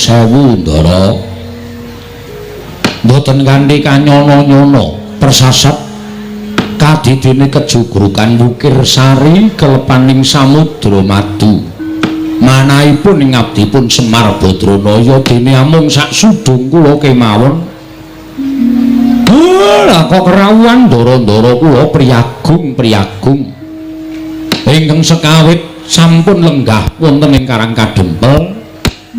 sewu Ndara. Mboten kanthi kanyono-nyono persasat kadidine kejugrukan Wukir Sari kelepaning Samudra Madu. Manahipun ing abdipun Semar Badranaya dene amung sak sudung kula kemawon. Lah kok kerawuhan ndara-ndara kula priyagung ingkang sekawit sampun lenggah wonten ing Karang Kadempel.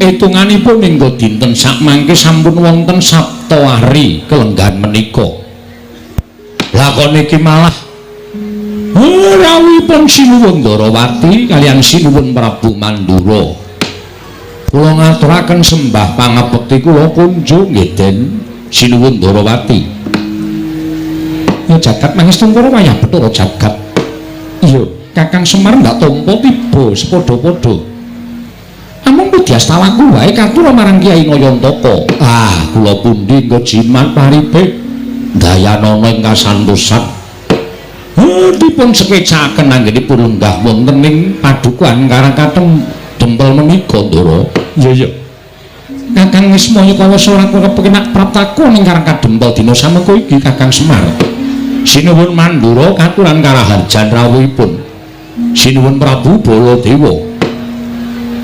Hitunganipun minggu dinten sakmangke sampun wonten Sabta Ari kelenggahan menika. Lakon iki malah rawuhipun Sinuwun Ndarawati kaliyan Sinuwun Prabu Mandura. Kula ngaturaken sembah pangabekti kula kunjung nggih Den Sinuwun Ndarawati. Ya jagat mangestun para wayah Bathara jagat. Iya, Kakang Semar ndak tampa tiba sepadha-padha. Amung Widyastawaku wae katura marang Kyai Nayantaka. Kula pundi engko jimat paripe dayanana ing kasantosan. Dipun sekecaken anggenipun lenggah wonten ing padukan Karang Kadempel menika Ndara. Iya. Kakang Wismaya kawasa ora kepenak praptaku ning Karang Kadempel dina samengko iki Kakang Semar. Sinuwun Mandura katuran karaharjan rawuhipun Sinuwun Prabu Baladewa.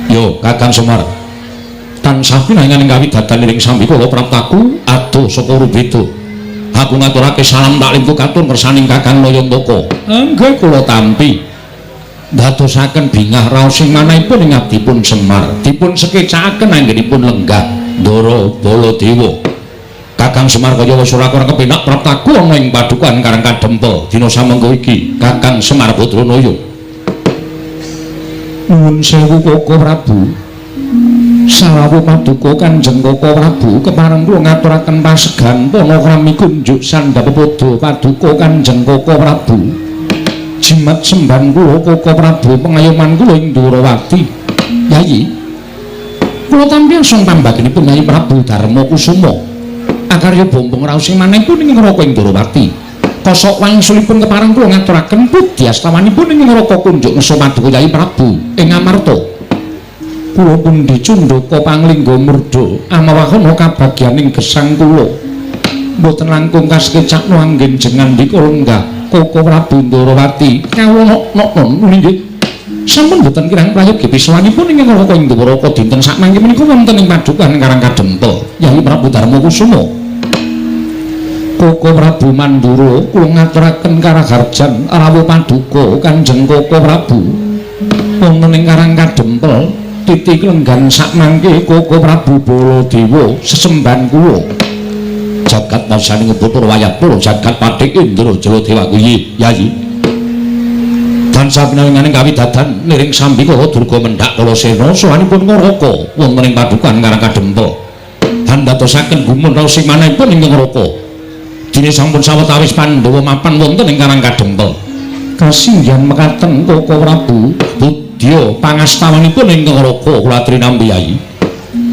Yo Kakang Semar tansah pinanganing kawidadan ing sami kula praptaku adoh saka Rubeda. Aku ngaturake salam taklimku katur kersaning Kakang Nayantaka. Nggih kula tampi dadosaken bingah raos sing manahipun ing abdipun Semar dipun sekecaken anggenipun lenggah Ndara Baladewa. Kakang Semar kaya wis ora kepenak praptaku ana ing padukan Karang Kadempel dina samengko iki Kakang Semar Badranaya. Nuwun sewu Koko Prabu. Sarawuh paduka Kanjeng Koko Prabu kepareng kula ngaturaken pasegan panakrami kunjuk sandhapada paduka Kanjeng Koko Prabu. Jimat semban kula Koko Prabu pengayoman kula ing Ndarawati. Yayi. Kula tampi asong pambagenipun Yayi Prabu Darma Kusuma. Akarya bombong raos sing manahipun ing ngraka ing Ndarawati. Kosok wangsulipun kepareng kula ngaturaken pudyastawanipun ing ngraka kunjuk nesa paduka Yayi Prabu ing Amarta. Kula pundi cundhaka panglingga murda amawahana kabagyaning gesang kula. Mboten langkung kaskecakno anggen jengan ndika lenggah Koko Prabu Ndarawati kawonok-nok nggih. Sampun mboten kirang prayogi pisawanipun ing ngraka ing Ndawaraka dinten sakmangke menika wonten ing padukan Karang Kadempel Yayi Prabu Darma Kusuma. Koko Prabu Mandura kula ngaturaken karaharjan rawuh paduka Kanjeng Koko Prabu wonten ing Karang Kadempel titik lenggan sakmangke Koko Prabu Baladewa sesemban kula jagat masaning Bathara Wayapura jagat Pathik Indra Jaladewa kuwi Yayi tansah pinanganing kawidadan niring sambika Durga Mendhak Kalasena sawanipun ngraka wonten ing padukan Karang Kadempel handadosaken gumun raos sing manahipun ing ngraka. Dene sampun sawetawis Pandhawa mapan wonten ing Karang Kadempel. Kasinggihan mekaten Koko Prabu budya pangastawanipun ing ngraka kula trinampi Yayi.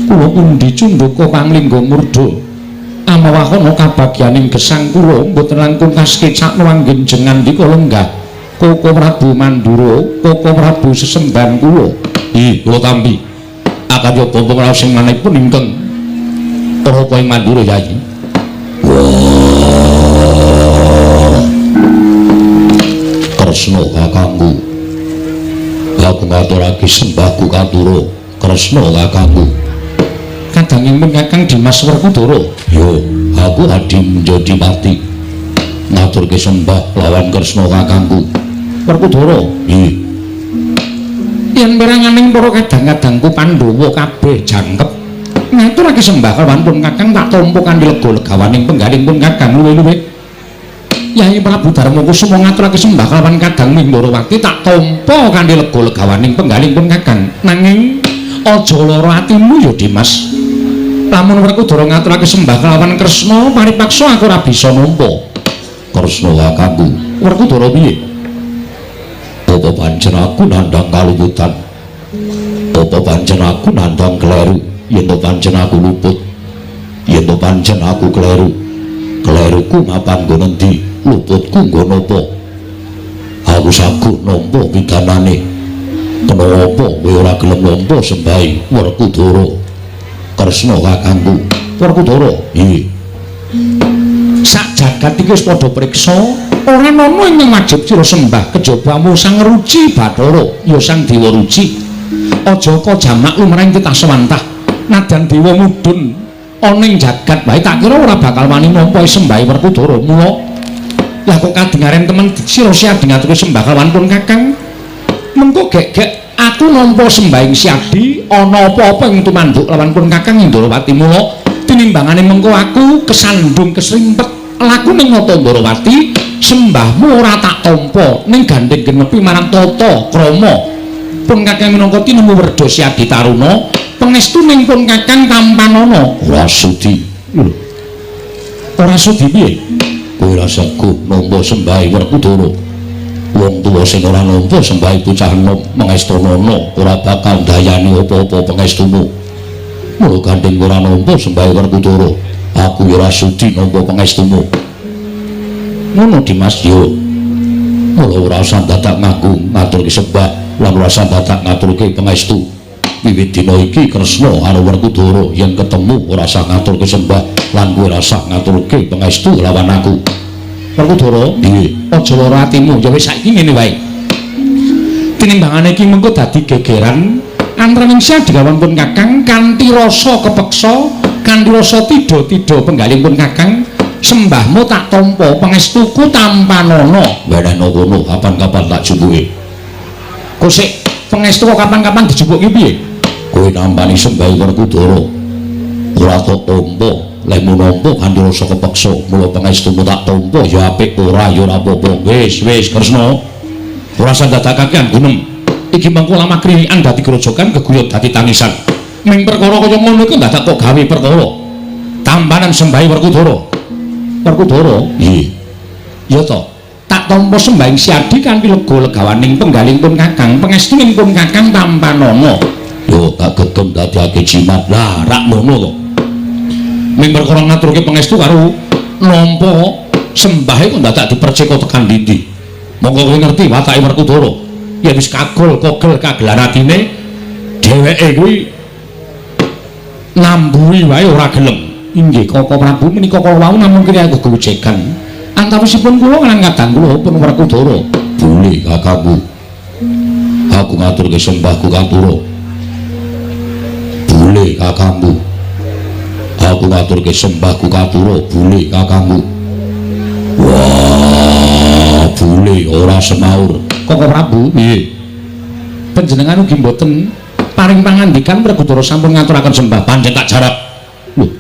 Kula pundi cundhaka panglingga murda amawahana kabagyaning gesang kula mboten langkung kaskecakno anggen jengan ndika lenggah Koko Prabu Mandura, Koko Prabu sesemban kula. Kula tampi akarya bombong raos sing manahipun ingkang ngraka ing Mandura Yayi. Kresna kakangku, aku ngaturake sembahku katura Kresna kakangku. Kadangipun Kakang Dimas Werkudara. Yo, aku Adi Njodimati ngaturke sembah lawan Kresna kakangku Werkudara. Yen peranganing para kadang-kadangku Pandhawa kabeh jangkep ngaturake sembah kalawan pun Kakang tak tampa kanthi lega legawaning penggaling pun Kakang luwih-luwih. Yayi Prabu Darma Kusuma ngaturake sembah kalawan Kadang Ndarawati tak tampa kanthi lega legawaning penggaling pun Kakang. Nanging aja lara atimu ya Dimas. Lamun Werkudara ngaturake sembah kalawan Kresna paripaksa aku ora bisa nampa. Kresna kakangku. Werkudara piye? Apa pancen aku nandhang kaluputan? Apa pancen aku nandhang kleru? Yen to pancen aku luput, yen to pancen aku kleru, kleruku mapan nggo endi, luputku nggo napa? Aku saguh nampa pikanane. Kenapa kowe ora gelem nampa sembahe Werkudara? Kresna kakangku Werkudara nggih sak jagat iki wis padha priksa ora ana ing wajib sira sembah kejabamu sang ruci Bathara ya sang dewa ruci aja kok jamak lumrahing titah sawantah nadyan dewa mudhun ana ing jagat wae tak kira ora bakal wani nampa sembahe Werkudara mula lah kok kadengaren temen sira siadi ngatur sembah kalawan pun kakang mengko gek-gek aku nampa sembahing siadi ana apa-apa ing tumanduk lawan pun kakang Ndrawati mula tinimbangane mengko aku kesandung kesrimpet laku ning nata Ndrawati sembahmu ora tak tampa ning gandeng genepi marang tata krama pun kakang minangka tinemu werda siadi taruna pangestu ning pun kakang tampanana ora sudi ora sudi piye kowe rasa ku nampa sembahe Werkudara wong tuwa sing ora nampa sembahe bocah enom mengestonono ora bakal dayani apa-apa pangestumu mula gandeng ora nampa sembahe Werkudara aku ya ora sudi nampa pangestumu ngono Dimas yo mula ora usah dadak nganggo ngaturke sembah lan ora usah dadak ngaturke pangestu wiwit dina iki Kresna karo Werkudara yen ketemu ora usah ngaturke sembah lan kowe ora usah ngaturke pangestu lawan aku Werkudara nggih aja lara atimu ya wis saiki ngene wae tinimbangane iki mengko dadi gegeran antaraning siadi kawon pun kakang kanthi rasa kepeksa kanthi rasa tida-tida penggalipun kakang sembahmu tak tampa pangestuku tampanana wenehna kono kapan-kapan tak jumbuke kok sik pangestu kok kapan-kapan dijumbuke piye kowe nampani sembahe Werkudara ora tak tampa lemu nampa kanthi rasa kepeksa mula pangestumu tak tampa ya apik ora ya ora apa-apa wis Kresna ora usah dadakaken gunem iki mengko lama kririkan dadi grojokan geguyut dadi tangisan ming perkara kaya ngono iku dadak kok gawe perkara tampanan sembahe Werkudara nggih ya to tak tampa sembahing siadi kanthi lega legawaning penggalipun kakang pangestuning pun kakang tampanana yo tak gegem dadake jimat lah rak ngono kok ming perkara ngaturke pangestu karo nampa sembahe kok dadak dipercaya tekan ndi monggo kowe ngerti watake Werkudara yen wis kagol kogel kagelan atine dheweke kuwi nambuhi wae ora gelem inggih Koko Prabu menika kala wau namung kira gegojekan antawisipun kula lan kadang kula pun Werkudara boleh kakangku aku ngaturke sembahku katura boleh kakangku aku ngaturke sembahku katura boleh kakangku wah boleh ora semaur Koko Prabu nggih panjenengan ugi mboten paring pangandikan Werkudara sampun ngaturaken sembah pancen tak jarap lho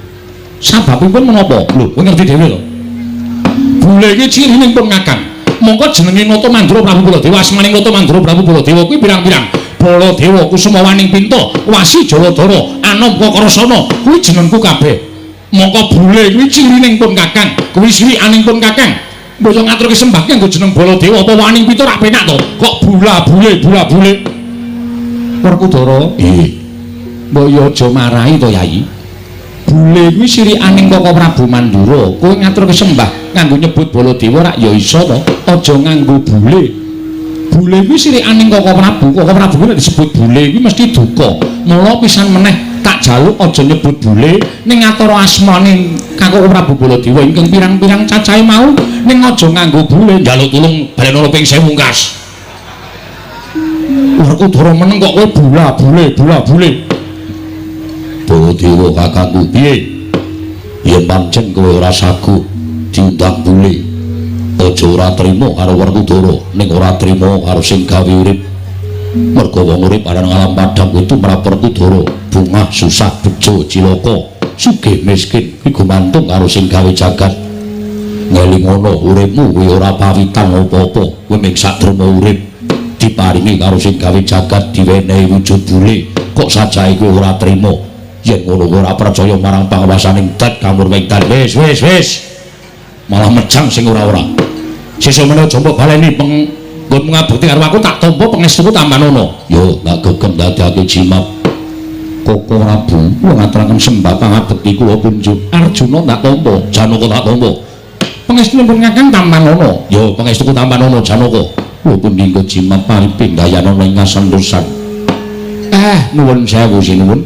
sababipun menapa lho kowe ngerti dhewe lho bule iki cirine pun ngakang mongko jenenge Nata Mandura Prabu Baladewa asmaning Nata Mandura Prabu Baladewa kuwi pirang-pirang Baladewa Kusumawaning Pinta Wasi Jaladara Anamka Krasana kuwi jenengku kabeh mongko bule kuwi cirine pun kakang kuwi siwikaning pun kakang mbok ngaturke sembah kanggo jeneng Baladewa apa Waning Pinta rak penak to kok bula-bule Werkudara nggih mbok yo aja marahi to Yai bule kuwi sirikaning Koko Prabu Mandura kowe ngaturke sembah nganggo nyebut Baladewa rak ya iso to aja nganggo bule kuwi sirikaning Koko Prabu kuwi nek disebut bule kuwi mesti duka mula pisan meneh tak jaluk aja nyebut bule ning ngatara asmane Koko Prabu Baladewa ingkang pirang-pirang cacahe mau ning aja nganggo bule njaluk tulung balena ping 1000 wungkas Werkudara meneng kok kowe bule Baladewa kakangku piye yen pancen kowe ora sagu diundang bule aja ora trima karo Werkudara ning ora trima karo sing gawe urip mergo wong urip aran ngalam padhang itu marang Werkudara bungah susah bejo cilaka sugih miskin kuwi gumantung karo sing gawe jagat ngelingono uripmu kuwi ora pawitan apa-apa kowe mung sadrema urip diparingi karo sing gawe jagat diwenehi wujud bule kok sajae kowe ora trima yen ngono ora percaya marang pangawasaning dat kamurwengtan wis malah mejang sing ora-ora sesuk menawa jompo baleni nggon ngabukti karo aku tak tampa pangestuku tampanana yo tak gegem dadake jimat Koko Prabu kula ngaturaken sembah pangabekti kula punjuk Arjuna tak tampa Janaka tak tampa pangestunipun kakang tampanana yo pangestuku tampanana Janaka kula pun dinggo jimat pariping dayana ing ngasantosan nuwun sewu sinuwun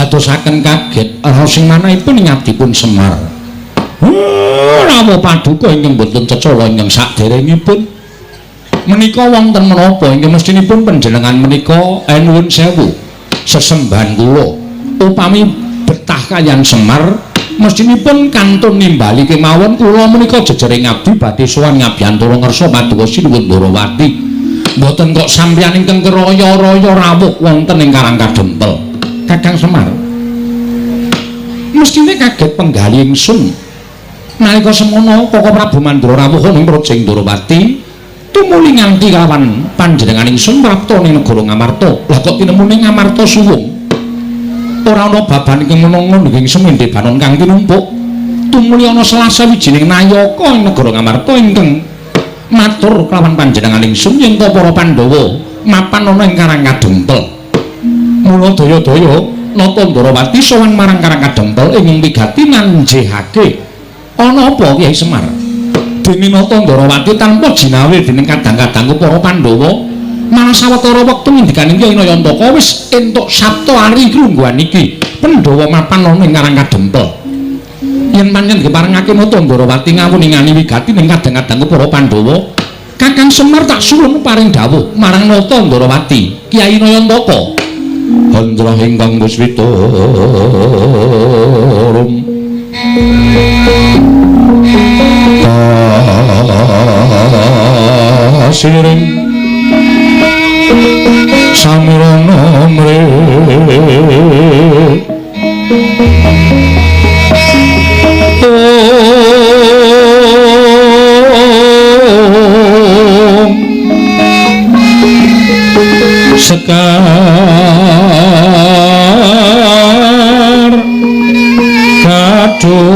dadosaken kaget raos sing manahipun ingatipun Semar. Rawuh paduka ingkang boten cecala ingkang saderengipun. Menika wonten menapa ingkang mestinipun panjenengan menika nuwun sewu sesembahan kula upami betah kaliyan Semar mestinipun kantun nimbali kemawon kula menika jejering abdi badhe sowan ngabiyantara ngersa paduka Sinuwun Ndorowati mboten kok sampeyan ingkang keraya-raya rawuh wonten ing Karangkadempel. Kakang Semar mestine kaget penggali ingsun nalika semono Koko Prabu Mandura rawuh ing Projeng Ndorowati tumuli nganti kalawan panjenengan ingsun prapta ning negara Ngamarta. Lah kok tinemune Ngamarta suwung. Ora ana baban ingkang menanga ngging semendhe banon kang tinumpuk. Tumuli ana salah sawijining nayaka ing negara Ngamarta ingkang matur kalawan panjenengan ingsun yen ta para Pandhawa mapan ana ing Karangkadempel. Mula daya-daya napa Ndorowati sowan marang Karangkadempel ing wigati nanjehake ana apa Kyai Semar. Dene nata Ndorowati tanpa jinawe dening kadang-kadang para Pandhawa malah sawetara wektu ngendikaning Kyai Nayantaka wis entuk sabta ari lungguhan iki Pandhawa mapan ana ing Karangkadempel. Yen pancen diparengake nata Ndorowati ngawuningani wigati ning kadang-kadang para Pandhawa, Kakang Semar tak suwun paring dawuh marang nata Ndorowati Kyai Nayantaka Handra ingkang Puswita siring samirana mre sekar kadung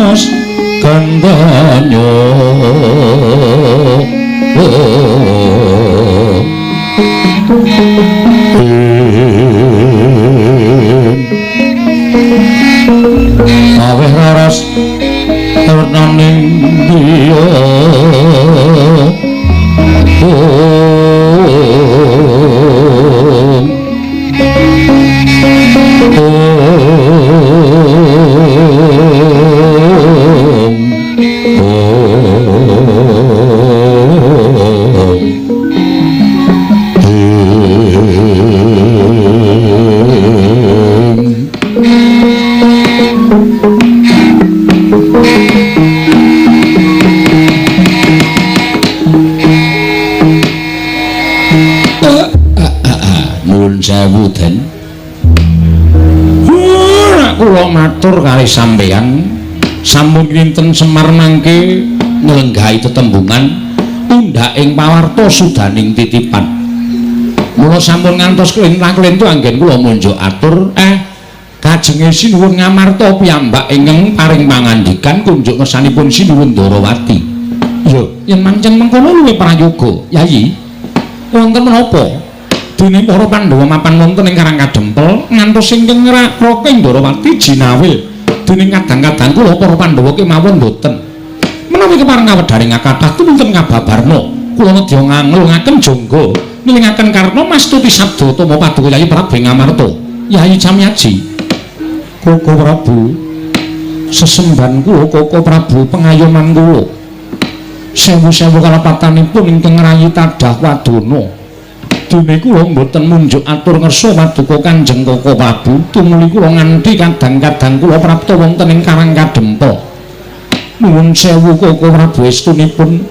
nas kandanyo aweh raras ternaning dia sewu den kula matur kali sampeyan sampun kinten Semar mangke nglenggahi tetembungan undhaking pawarta sudaning titipan mula sampun ngantos klentang-klentu anggen kula munjuk atur kajenge Sinuwun Ngamarta piyambak ingkang paring pangandikan kunjuk ngersanipun Sinuwun Ndorowati. Yo yen pancen mengkono luwih prayoga Yayi wonten menapa dene para Pandhawa mapan wonten ing Karangkadempel ngantos ingkang ngraka Ndorowati jinawil dening kadang-kadang kula para Pandhawa kemawon boten menawi kepareng awedharing kathah tumunten kababarna kula nedya nganglungaken jangga nilingaken karna mastuti sabda Tama Paduka Yayi Prabu Ngamarta. Yayi Camyaji Koko Prabu sesembahan kula Koko Prabu pengayoman kula sewu-sewu kalapatanipun ingkang rayi tadah wadana dene kula mboten munjuk atur ngersa paduka Kanjeng Koko Prabu tumuli kula nganti kadang-kadang kula prapta wonten ing Karangkadempel. Nuwun sewu Koko Prabu estunipun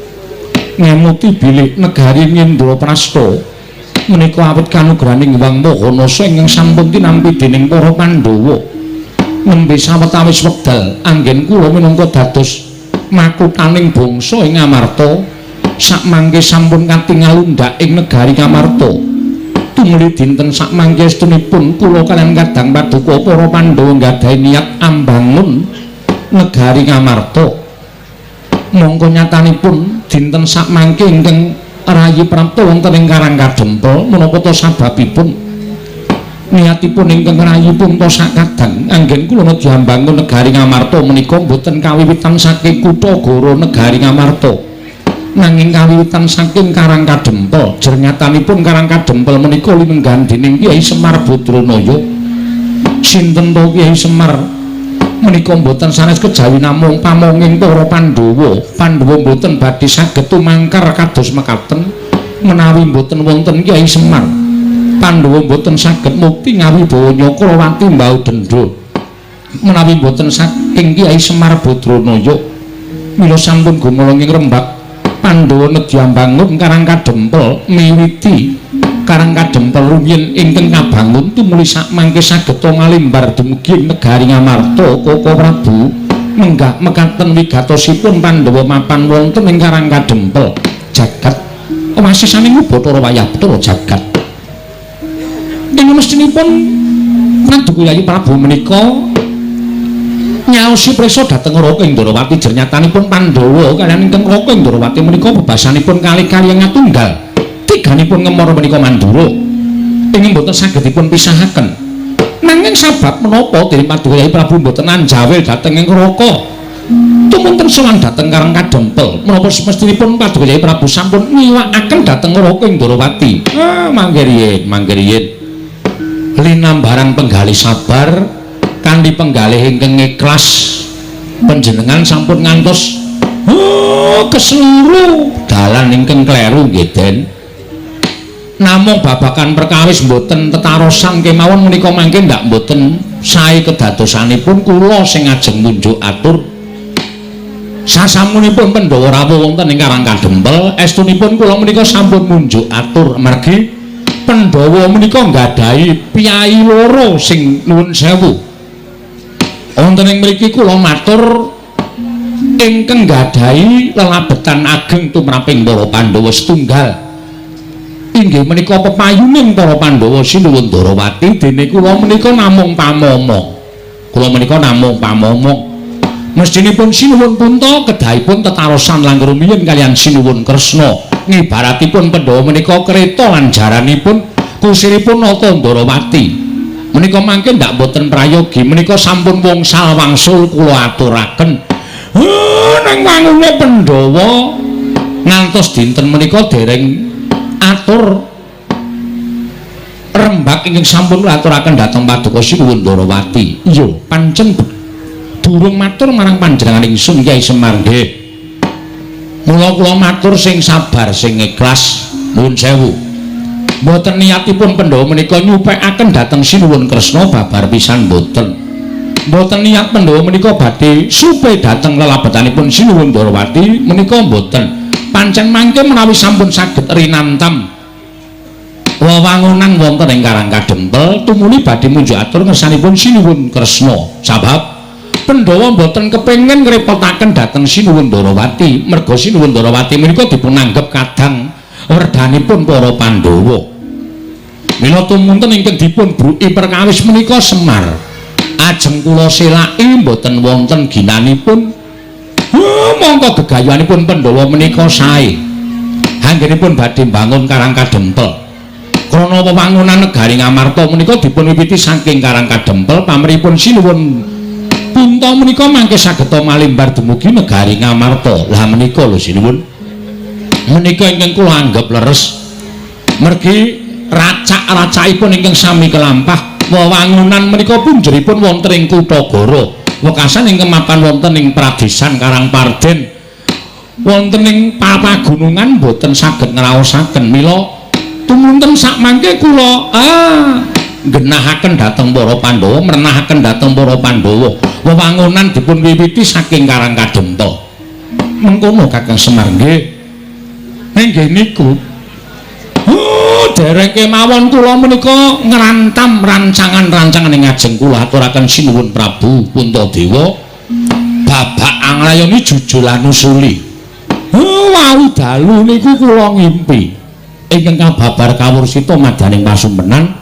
ngemuti bilih negari Nyendraprasta menika awit kanugrahaning Hyang Mahanasa ingkang sampun tinampi dening para Pandhawa nembe sawetawis wekdal anggen kula minangka dados makutaning bangsa ing Ngamarta sakmangke sampun katingal undhak ing negari Ngamarta tumuli dinten sakmangke estunipun kula kaliyan kadang paduka para Pandhawa nggadahi niat ambangun negari Ngamarta mongko nyatanipun dinten sakmangke ingkang rayi prapta wonten ing Karangkadempel menapa ta sababipun niatipun ingkang rayi punta sakadang anggen kula nedya mbangun negari Ngamarta menika boten kawiwitan saking kutha Goro negari Ngamarta nanging kawiwitan saking Karang Kadempel. Jernyatanipun Karang Kadempel menika linenggan dening Kyai Semar Badranaya. Sinten to Kyai Semar menika boten sanes kejawi namung pamonging para Pandhawa. Pandhawa boten badhe saged tumangkar kados mekaten menawi boten wonten Kyai Semar. Pandhawa boten saged mukti ngawi bawa Nyakrawati mbau dendha menawi boten saking Kyai Semar Badranaya. Mila sampun gumulung ing Rembag Pandhawa nedya mbangun Karang Kadempel miwiti Karang Kadempel rumiyin ingkang kabangun tumuli sakmangke saged ngalimbar dumugi negari Ngamarta. Koko Prabu menggah mekaten wigatosipun Pandhawa mapan wonten ing Karang Kadempel jagat wasisaning Bathara wayah Bathara jagat. Ing mestinipun Prabu Kyai Prabu menika nyaosi prisa dhateng Raka Indrawati. Jernyatanipun Pandhawa kaliyan ingkang Raka Indrawati menika bebasanipun kalih-kalih ngatunggal. Tiganipun ngemor menika Mandura ingin boten saged dipun pisahaken. Nanging sabab menapa dening Prabu Kyai Prabu boten anjawil dhateng ing Raka tumunten sowan dhateng Karang Kadempel menapa semestinipun Prabu Kyai Prabu sampun niwakaken dhateng Raka Indrawati. Mangke riyin linambaran penggalih sabar kanthi penggalih ingkang ikhlas panjenengan sampun ngantos keseluruh dalan ingkang kleru nggih Den. Namung babakan perkawis mboten tetarosan kemawon menika mangke ndak mboten sae kedadosanipun kula sing ajeng munjuk atur sasamunipun Pandhawa rawuh wonten ing Karang Kadempel estunipun kula menika sampun munjuk atur margi Pandhawa menika nggadahi piyai loro sing nuwun sewu. Wonten ing mriki kula matur ingkang nggadahi lelabetan ageng tumraping para Pandhawa setunggal inggih menika pepayuning para Pandhawa sinuwun Darawati dene kula menika namung pamomong. Kula menika namung pamomong. Mestinipun sinuwun Punta kedahipun tetarosan langkung rumiyin kaliyan sinuwun Kresna. Ngibaratipun Pandhawa menika kreta lan jaranipun kusiripun Nata Darawati. Menika mangke ndak boten prayogi menika sampun wongsal wangsul kula aturaken. Nang wangune Pandhawa ngantos dinten menika dereng atur rembag ingkang sampun kula aturaken dhateng Paduka Sinuwun Darawati. Iya, pancen durung matur marang panjenengan ingsun Kyai Semar nggih. Mula kula matur sing sabar sing ikhlas nuwun sewu. Mboten niatipun Pandhawa menika nyupekaken dhateng Sinuwun Kresna babar pisan mboten. Mboten niat Pandhawa menika badhe supe dhateng lelabetanipun Sinuwun Darawati menika mboten. Pancen mangke menawi sampun saged rinantam wewangunan wonten ing Karang Kadempel tumuli badhe munjuk atur ngersanipun Sinuwun Kresna. Sabab Pandhawa mboten kepengin ngrepotaken dhateng Sinuwun Darawati merga Sinuwun Darawati menika dipun anggep kadang werdanipun para Pandhawa. Mila tumunten ingkang dipun bruki perkawis menika Semar ajeng kula selaki mboten wonten ginanipun. Monggo gegayuhanipun Pandhawa menika sae anggenipun badhe mbangun Karang Kadempel. Krana wewangunan negari Ngamarta menika dipun wiwiti saking Karang Kadempel pamripun Sinuwun Punta menika mangke saged malimbar dumugi negari Ngamarta. Lah menika lho Sinuwun menika ingkang kula anggap leres mergi racak-racakipun ingkang sami kelampah wewangunan menika punjeripun wonten ing Kutha Goro wekasan ingkang mapan wonten ing Pradesan Karangparden wonten ing papagunungan boten saged ngraosaken. Mila tumunten sakmangke kula genahaken dhateng para Pandhawa merenahaken dhateng para Pandhawa wewangunan dipun wiwiti saking Karang Kadempel. Mengkono Kakang Semar nggih. Nggih niku dereng kemawon kula menika ngrantam rancangan-rancangan ing ajeng kula aturaken Sinuwun Prabu Puntadewa babak anglayoni jujulan usuli. Wau dalu niku kula ngimpi ingkang kababar kawursita madaning pasumpenan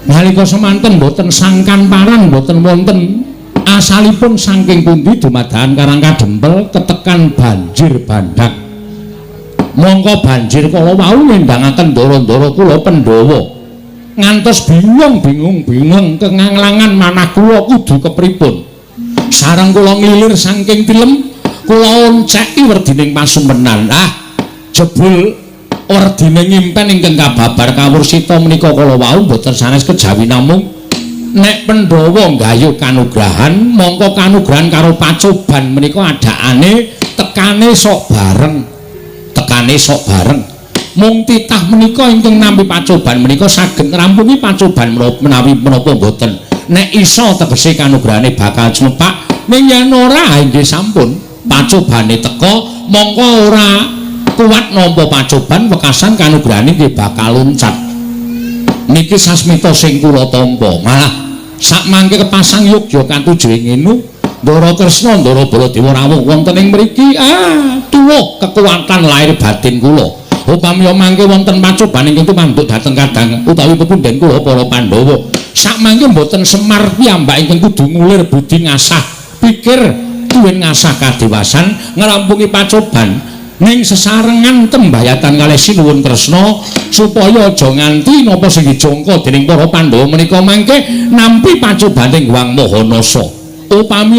nalika semanten boten sangkan parang boten wonten asalipun saking pundi dumadakan Karang Kadempel ketekan banjir bandhak. Mongko banjir kala wau nindhangaken ndara-ndara kula Pandhawa ngantos bingung kenganglangan manah kula kudu kepripun. Sareng kula nglilir saking tilem kula onceki werdining pasumpenan. Jebul werdine ngimpen ingkang kababar kawursita menika kala wau boten sanes kejawi namung nek Pandhawa nggayuh kanugrahan mongko kanugrahan karo pacoban menika adakane tekane sok bareng mung titah menika ingkang nampi pacoban menika saged ngrampungi pacoban menawi menapa boten nek iso tegese kanugrahane bakal cmepak ning yen ora inggih sampun pacobane teka mongko ora kuat nampa pacoban wekasan kanugrahane nggih bakal luncat niki sasmita sing kula tampa malah sak mangke kepasang yogya katujuh ngenu Ndara Kresna Ndara Baladewa rawuh wonten ing mriki tuwuh kekuatan lahir batin kula upami mangke wonten pacoban ingkang tumanduk dhateng kadang utawi pepundhen kula para Pandhawa sak mangke mboten Semar piyambak ingkang kudu ngulir budi ngasah pikir tuwin ngasah kadewasan ngrampungi pacoban ning sesarengan tembayatan kalih Sinuwun Kresna supaya aja nganti napa sing dijangka dening para Pandhawa menika mangke nampi pacobaning Wang Mahanasa. Upami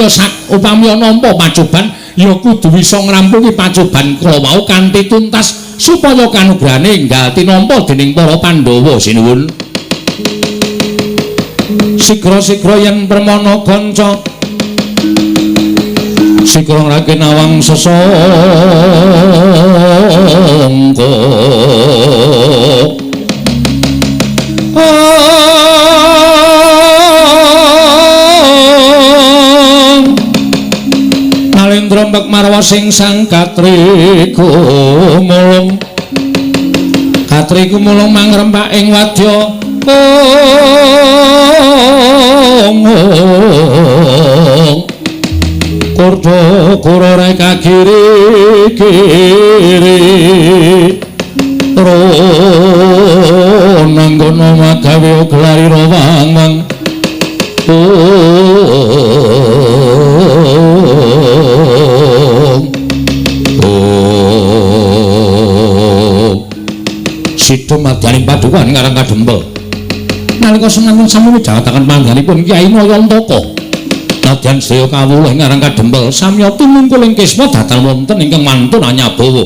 nampa pacoban ya kudu bisa ngrampungi pacoban kala wau kanthi tuntas supaya kanugrahane enggal tinampa dening para Pandhawa Sinuwun. Sigra-sigra yen permana kanca Sikrong rakin awang sesongko Nalendra mbek marwa sing sang Katri kumulung mangrembak ing wadya Kurdo kurore kagiri-giri Ronanggono magawe gelari rawang Sido madyaning padukan ngarang kadempel nalika semanten sami midhangetaken pangganipun Kyai Nayantaka nadyan sedaya kawula ngarang kadempel samya tumungkul ing kisma datal wonten ingkang mantun anyabawa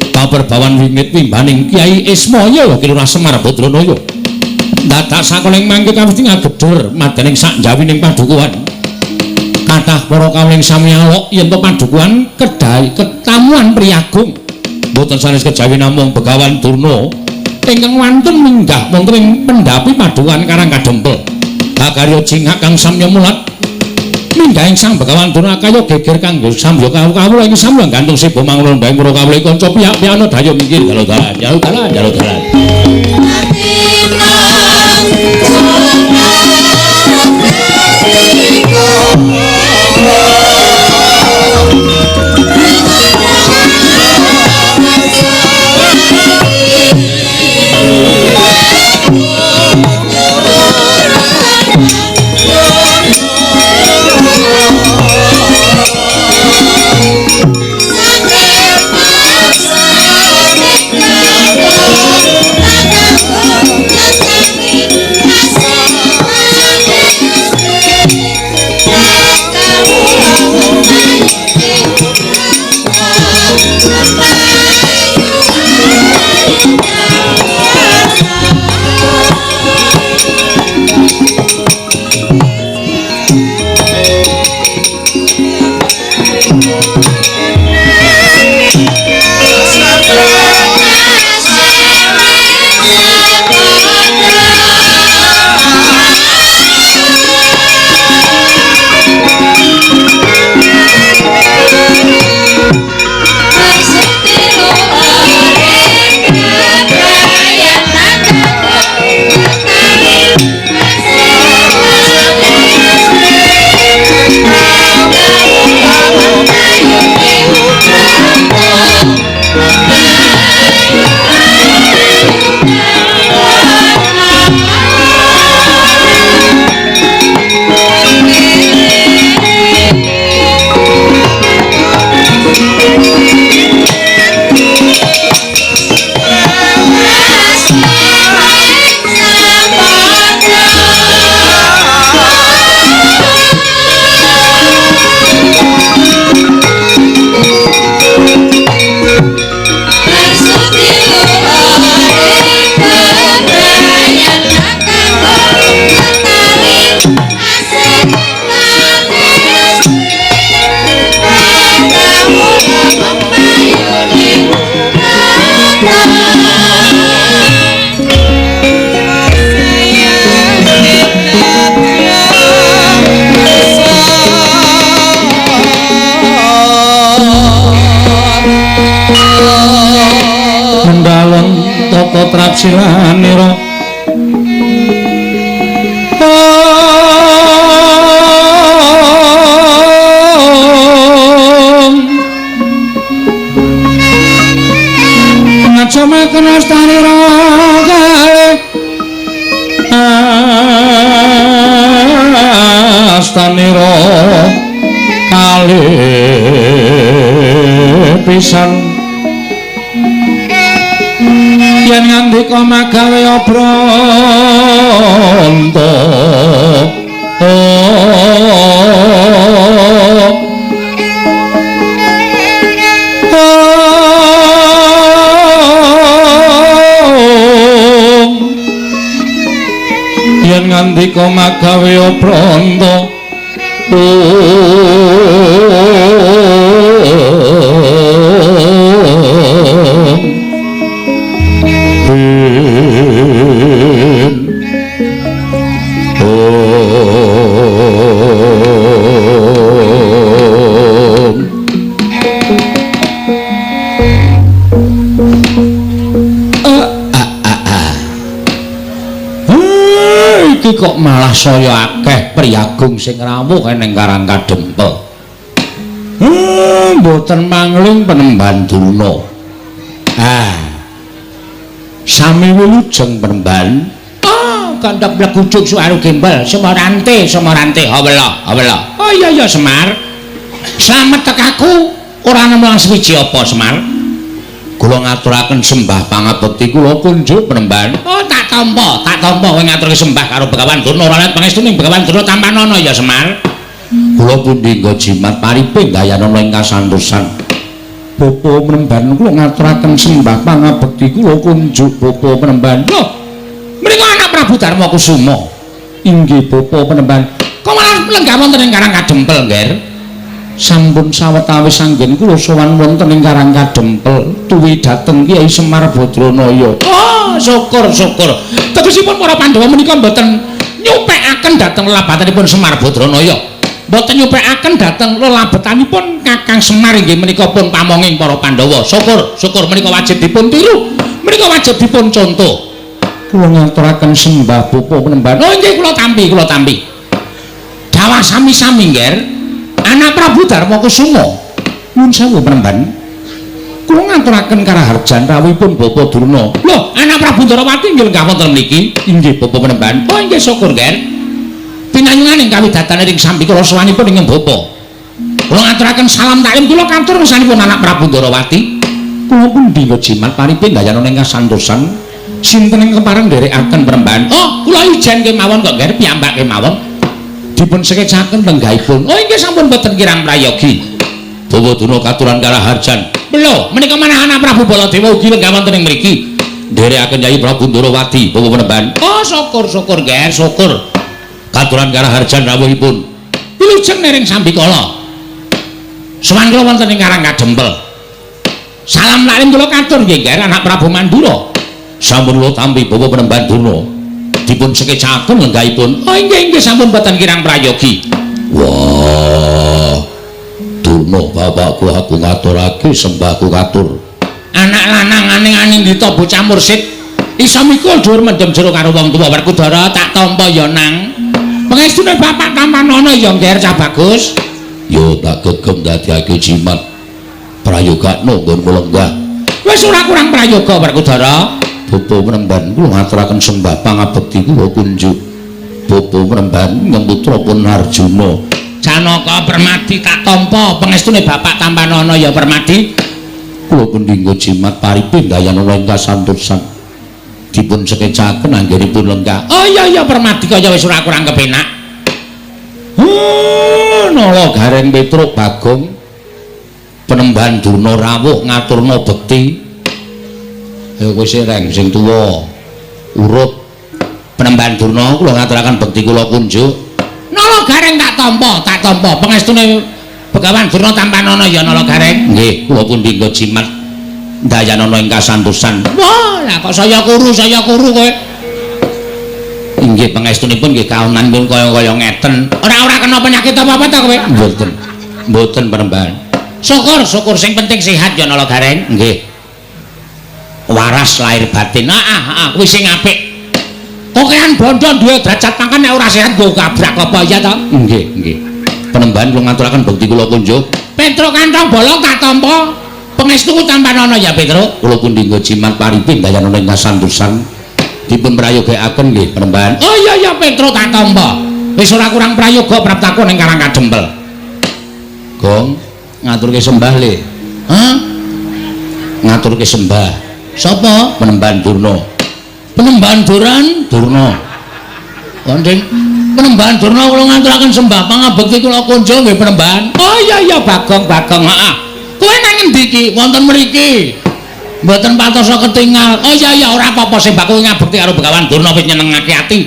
paperbawan wingit wimbaning Kyai Ismaya Kilurah Semar Badranaya dadak sakoling mangke kawiti ngagedher madyaning sak jawining padukuhan kathah para kawling sami alok yen to padukuhan kedai ketamuan priyagung boten sanes kejawi namung Begawan Durna ingkang wantun minggah wonten ing pendhapi padukuhan Karang Kadempel Bakarya Jingak kang samya mulat minggah ing Sang Begawan Durna kaya geger kanggo samya kawula ing samya gantung sibo manglon bae para kawula kanca piyak-piyana daya minggir dalan trap silanira Sama kena stani rogai stani kali pisan yen ngandika magawe obronto yen ngandika magawe pranta kok malah saya akeh priyagung sing rawuh ning Karang Kadempel. Mboten mangling Penemban Durna. Sami wilujeng Penemban. Kandhap blekujuk suaru gembel Semorante. Hawela. Oh iya Semar. Slamet tekaku ora nemlang swiji apa Semar? Kula ngaturaken sembah pangabekti kula kunjuk Penemban. Oh tak tampa kowe ngaturke sembah karo Begawan Durna ora let pangestuning Begawan Durna Tampanana ya Semar. Kula pundi nggo jimat pariping gayanana ing kasantosan. Bapa Penemban kula ngaturaken sembah pangabekti kula kunjuk Bapa Penemban. Lho, menika anak Prabu Darma Kusuma. Inggih Bapa Penemban. Kok malah lenggah wonten ing Karang Kadempel, Nger? Sampun sawetawis anggen kula sowan wonten ing Karang Kadempel tuwi dhateng Kyai Semar Badranaya. Oh, syukur. Tegesipun para Pandhawa menika mboten nyupekaken dhateng lelabatanipun Semar Badranaya. Mboten nyupekaken dhateng lelabatanipun Kakang Semar inggih menika pun pamonging para Pandhawa. Syukur menika wajib dipun tiru. Menika wajib dipun contoh. Kula ngaturaken sembah Bapa Penemban. Oh nggih kula tampi. Dawah sami-sami, Nger. Anak Prabu Darma Kusuma nyuwun sewu Penemban kula ngaturaken karaharjan rawuhipun Bapa Durna. Lho, anak Prabu Ndarawati inggih lenggah wonten mriki. Inggih Bapa Penemban. Oh inggih syukur, Nger. Pinanyunganing kawidatane ing sambi kula sowanipun ing Bapa. Kula ngaturaken salam taklim kula katur ngersanipun anak Prabu Ndarawati. Kula pundi jimat pariping gayanana ing kasantosan sinten ing kepareng nderekaken Penemban. Oh, kula ijen kemawon kok, Nger, piyambak kemawon. Dipun sekecaken lenggahipun. Oh inggih sampun boten kirang prayogi. Bapa Durna katuran karaharjan. Lho, menika manah anak Prabu Baladewa ugi lenggah wonten ing mriki. Nderekaken Nyai Prabu Ndarawati, Bapa Penemban. Oh, syukur, Nger, syukur. Katuran karaharjan rawuhipun. Wilujeng nering sambikala. Sowan kula wonten ing Karang Kadempel. Salam lalim kula katur nggih, Nger, anak Prabu Mandura. Sampun kula tampi Bapa Penemban Durna. Dipun sekecaken lenggahipun. Oh inggih sampun boten kirang prayogi. Wah, Durna bapakku aku ngaturake sembahku katur. Anak lanang aning-aning dita bocah mursid iso mikul dhuwur mendem jero karo wong tuwa Werkudara tak tampa ya nang. Pangestune bapak Tampanana ya Nger cah bagus. Yo tak gegem dadiake jimat prayogakno nggonmu lenggah. Wis ora kurang prayoga Werkudara. Bapa Penemban kula ngaturaken sembah pangabekti kula kunjuk Bapa Penemban ngemputra pun Arjuna. Janaka Permadi tak tampa pangestune Bapak Tampanana ya Permadi. Kula pundi nggo jimat pariping dayanana ing kasantosan. Dipun sekecaken anggenipun lenggah. Oh iya Permadi kaya wis ora kurang kepenak. Nala Gareng Petruk Bagong Penemban Durna rawuh ngaturna bekti. Ya kowe sing tuwa urut Penemban Durna kula ngaturaken bekti kula kunjuk. Nala Gareng tak tampa pangestune Begawan Durna Tampanana ya Nala Gareng. Nggih, kula pundi nggo jimat dayanana ing kasantosan. Wah, lah kok saya kuru kowe. Inggih pangestunipun nggih kaonanipun kaya ngeten. Ora kena penyakit apa-apa ta kowe? Mboten Penemban. Syukur sing penting sehat ya Nala Gareng. Nggih. waras lahir batin. Kuwi sing apik. Kokean bondo duwe derajat pangkat nek ora sehat nggo kabrak apa ya to? Nggih. Penembahan kula ngaturaken bukti kula kunjuk. Petro kantong bolong tak tampa. Pangestu tampanana ya Petro. Kula pundi nggo jimat paripin dayana ing kasantosan. Dipun prayogakaken nggih penembahan. Oh iya Petro tak tampa. Wis ora kurang prayoga praptaku ning Karang Kadempel. Gong ngaturke sembah le. Hah? Ngaturke sembah. Sapa? Penembahan Durna. Penembahan Durna. Kondeng penembahan Durna kula ngaturaken sembah pangabekti kula kunjuk nggih penembahan. Oh iya Bagong. Heeh. Kowe nang endi iki? Wonten mriki. Mboten patosa ketingal. Oh iya ora apa-apa sembah kowe ngabekti karo Begawan Durna wis nyenengake ati.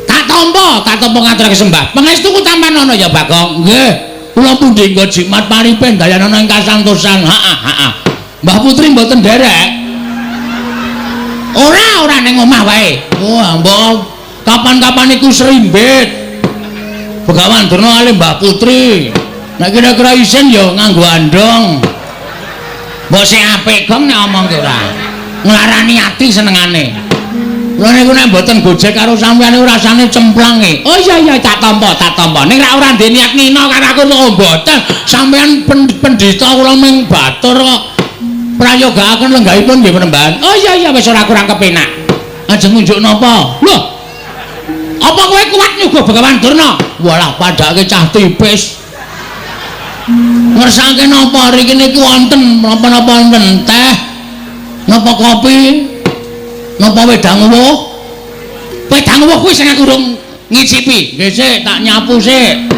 Tak tampa ngaturake sembah. Pangestu tampanana ya Bagong. Nggih. Kula pundi nggo jimat paripen dayana ing kasantosan. Heeh. Mbah Putri mboten derek. Ora ning omah wae. Wah, mbok kapan-kapan iku serimbit. Begawan Durna kali Mbah Putri. Nek kira-kira isin ya nganggo andong. Mbok sing apik gong nek omong ki ora. Nglarani ati senengane. Lha niku nek mboten gojek karo sampeyan niku rasane cemplang e. Oh iya tak tampa. Ning ora ndek niat ngina karo aku kok mboten. Sampeyan pendhita kula ming batur kok. Prayogakaken lenggahipun nggih penembahan. Oh iya wis ora kurang kepenak. Ajeng ngunjuk napa? Lho. Apa kowe kuat nyuguh Begawan Durna? Walah padake cah tipis. Ngersake napa riki niki wonten napa-napa wonten teh? Napa kopi? Napa wedang uwuh? Wedang uwuh kuwi sing aku urung ngicipi. Nggih sik tak nyapu sik.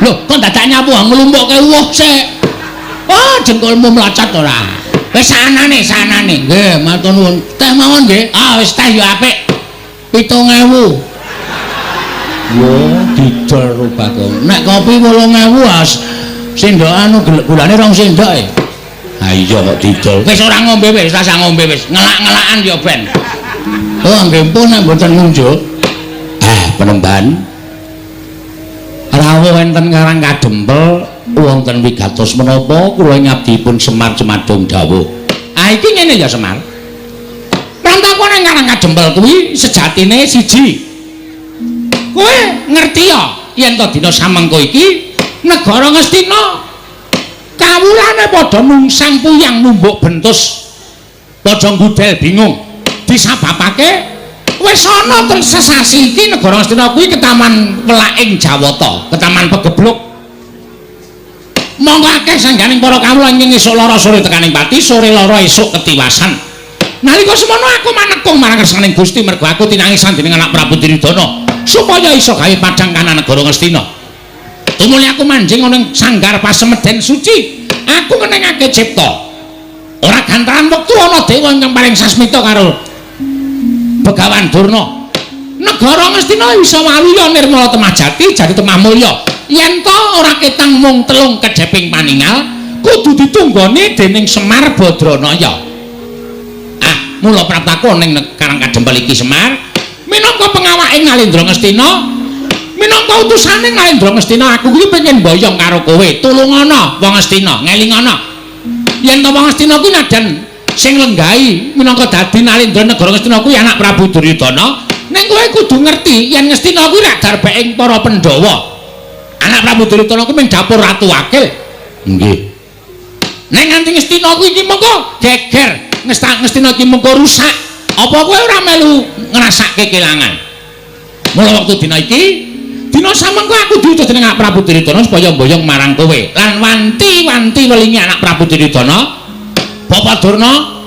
Lho, kok dadak nyapu nglumpukke uwuh sik. Oh, jengkolmu mlacat ora. Wis sanane. Nggih, matur nuwun. Teh mawon nggih. Wis teh ya apik. 7.000. Yo, didol Bagong. Nek kopi 8.000 sendok anu gulane 2 sendok e. Ha iya kok didol. Wis ora ngombe wis, rasa ngombe wis. Ngelak-ngelakan ya ben. Oh, nggih pun nek mboten ngunjuk. Penembahan. Rawuh enten Karang Kadempel wonten wigatos menapa kula ngabdipun Semar Cemadung dawuh. Iki ngene ya Semar. Prantaku ning Karang Kadempel kuwi sejatine siji. Kowe ngerti ya yen to dina samengko iki negara Ngastina kawulane padha nungsang puyang numbuk bentus padha ngudel bingung disababake wis ana sesasi iki negara Ngastina kuwi ketaman Welaing Jawata, ketaman Pegebluk. Monggo akeh sangganing para kawula ing esuk lara sore tekaning pati, sore lara esuk ketiwasan. Nalika semono aku manekung marang kersaning Gusti mergo aku tinangis dening anak Prabu Diridana supaya iso gawe padang kana negara Ngastina. Tumuli aku manjing ana ing sanggar pasemeden suci. Aku ngenengake cipta. Ora gantaran wektu ana dewa ingkang paling sasmita karo Begawan Durna. Negara Ngastina iso waluya nirmala temah jati, jati temah mulya. Yen to ora ketang mung telung kedheping paningal, kudu ditunggoni dening Semar Badranaya. Mula praptaku ning Karang Kadempel iki Semar, minangka pengawake Ngalendra Ngastina, minangka utusane Ngalendra Ngastina, aku kuwi pengen mboyong karo kowe. Tulungana wong Ngastina, ngelingana. Yen to wong Ngastina kuwi najan sing lenggahi minangka dadi Nalendra negara Ngastina kuwi anak Prabu Duryudana, ning kowe kudu ngerti yen Ngastina kuwi rak darbeking para Pandhawa. Anak Prabu Duryudana kuwi mung dapur Ratu Wakil. Nggih. Ning nganti Ngastina kuwi iki mengko geger. Ngastina iki mengko rusak. Apa kowe ora melu ngrasake kelangan? Mula wektu dina iki, dina samengko aku diutus dening anak Prabu Duryudana supaya mboyong marang kowe lan wanti-wanti welingi anak Prabu Duryudana, Bapak Durna,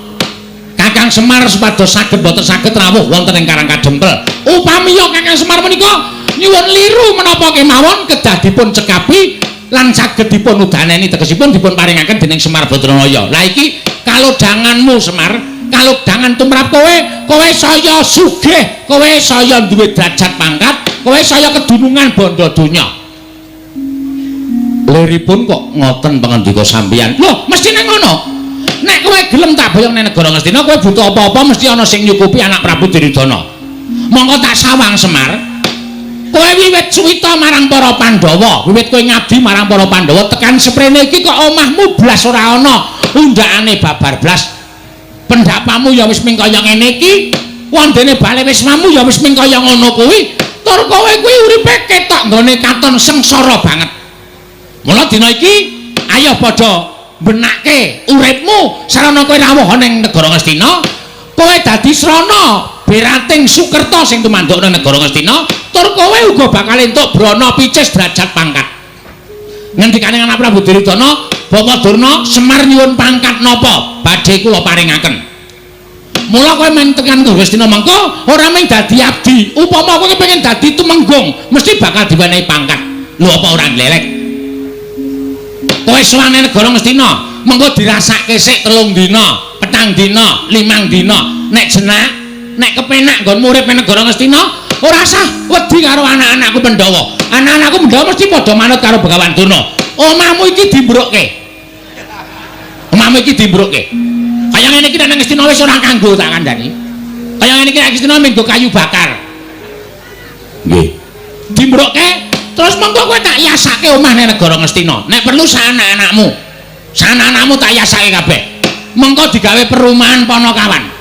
Kakang Semar supados saged boten saged rawuh wonten ing Karang Kadempel. Upamiya Kakang Semar menika nyuwun liru menapa kemawon kedah dipun cekapi lan saged dipun udaneni tegesipun dipun paringaken dening Semar Badranaya. Lah iki kalodhanganmu Semar, kalodhangan tumrap kowe saya sugih, kowe saya duwe derajat pangkat, kowe saya kedunungan bondo donya. Liripun kok ngoten pangandika sampeyan. Lho, mestine ngono. Nek kowe gelem tak boyong ning negara Ngastina, kowe butuh apa-apa mesti ana sing nyukupi anak Prabu Duryudana. Monggo tak sawang Semar. Kowe wiwit suwita marang para Pandhawa, wiwit kowe ngabdi marang para Pandhawa tekan seprene iki kok omahmu blas ora ana undakane babar blas. Pendapamu ya wis ming kaya ngene iki. Wondene bale wismamu ya wis ming kaya ngono kuwi. Tur kowe kuwi uripe ketok nggone katon sengsara banget. Mula dina iki ayo padha benake uripmu sarana kowe rawuh ning negara Ngastina. Kowe dadi srana Berating Sukerta sing tumandukna negara Ngastina. Tur kowe uga bakal entuk brana picis derajat pangkat. Ngendikane anak Prabu Duryudana, Bapa Durna, Semar nyuwun pangkat napa badhe kula paringaken. Mula kowe men tekan Ngastina mengko ora mung dadi abdi, upama kowe pengen dadi tumenggung, mesti bakal diwenehi pangkat. Lho apa ora nglelek? Kowe sowane negara Ngastina, mengko dirasake sik 3 dina, 4 dina, 5 dina. Nek jenak, nek kepenak nggon urip ning negara Ngastina, ora usah wedi karo anak-anakku Pandhawa. Anak-anakku Pandhawa mesti padha manut karo Begawan Durna. Omahmu iki dimbrukke. Omahmu iki dimbrukke. Kaya ngene iki nek Ngastina wis ora kanggo tak kandhani. Kaya ngene iki nek Ngastina minggo kayu bakar. Nggih. Dimbrukke terus mengko kowe tak yasake omah ning negara Ngastina. Nek perlu sak anak-anakmu. Sak anak-anakmu tak yasake kabeh. Mengko digawe perumahan Ponokawan.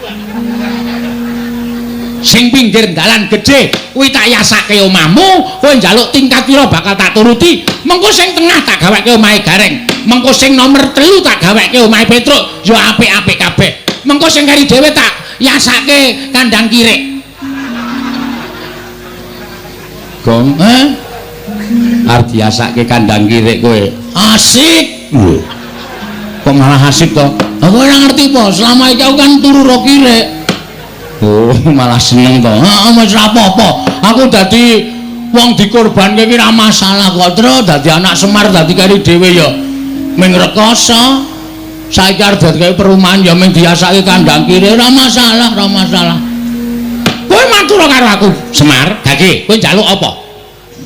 Sing pinggir dalan gedhe kuwi tak yasake omahmu, kowe njaluk tingkat pira bakal tak turuti. Mengko sing tengah tak gaweke omahe Gareng. Mengko sing nomor 3 tak gaweke omahe Petruk, ya apik-apik kabeh. Mengko sing kari dhewe tak yasake kandang kirek. Gong, arep diasake kandang kirek kowe. Asik. Lho. Kok malah asik to? Aku ora ngerti po, selama iki aku kan turu ro kirek. Oh, malah seneng to. Heeh, wis ora apa-apa. Aku dadi wong dikorbanke iki ora masalah kok, Tru. Dadi anak Semar dadi kari dhewe ya ming rekoso. Saiki arep dadi perumahan ya ming diasake kandang kire, ora masalah, ora masalah. Kowe matur karo aku, Semar. Gage, kowe njaluk apa?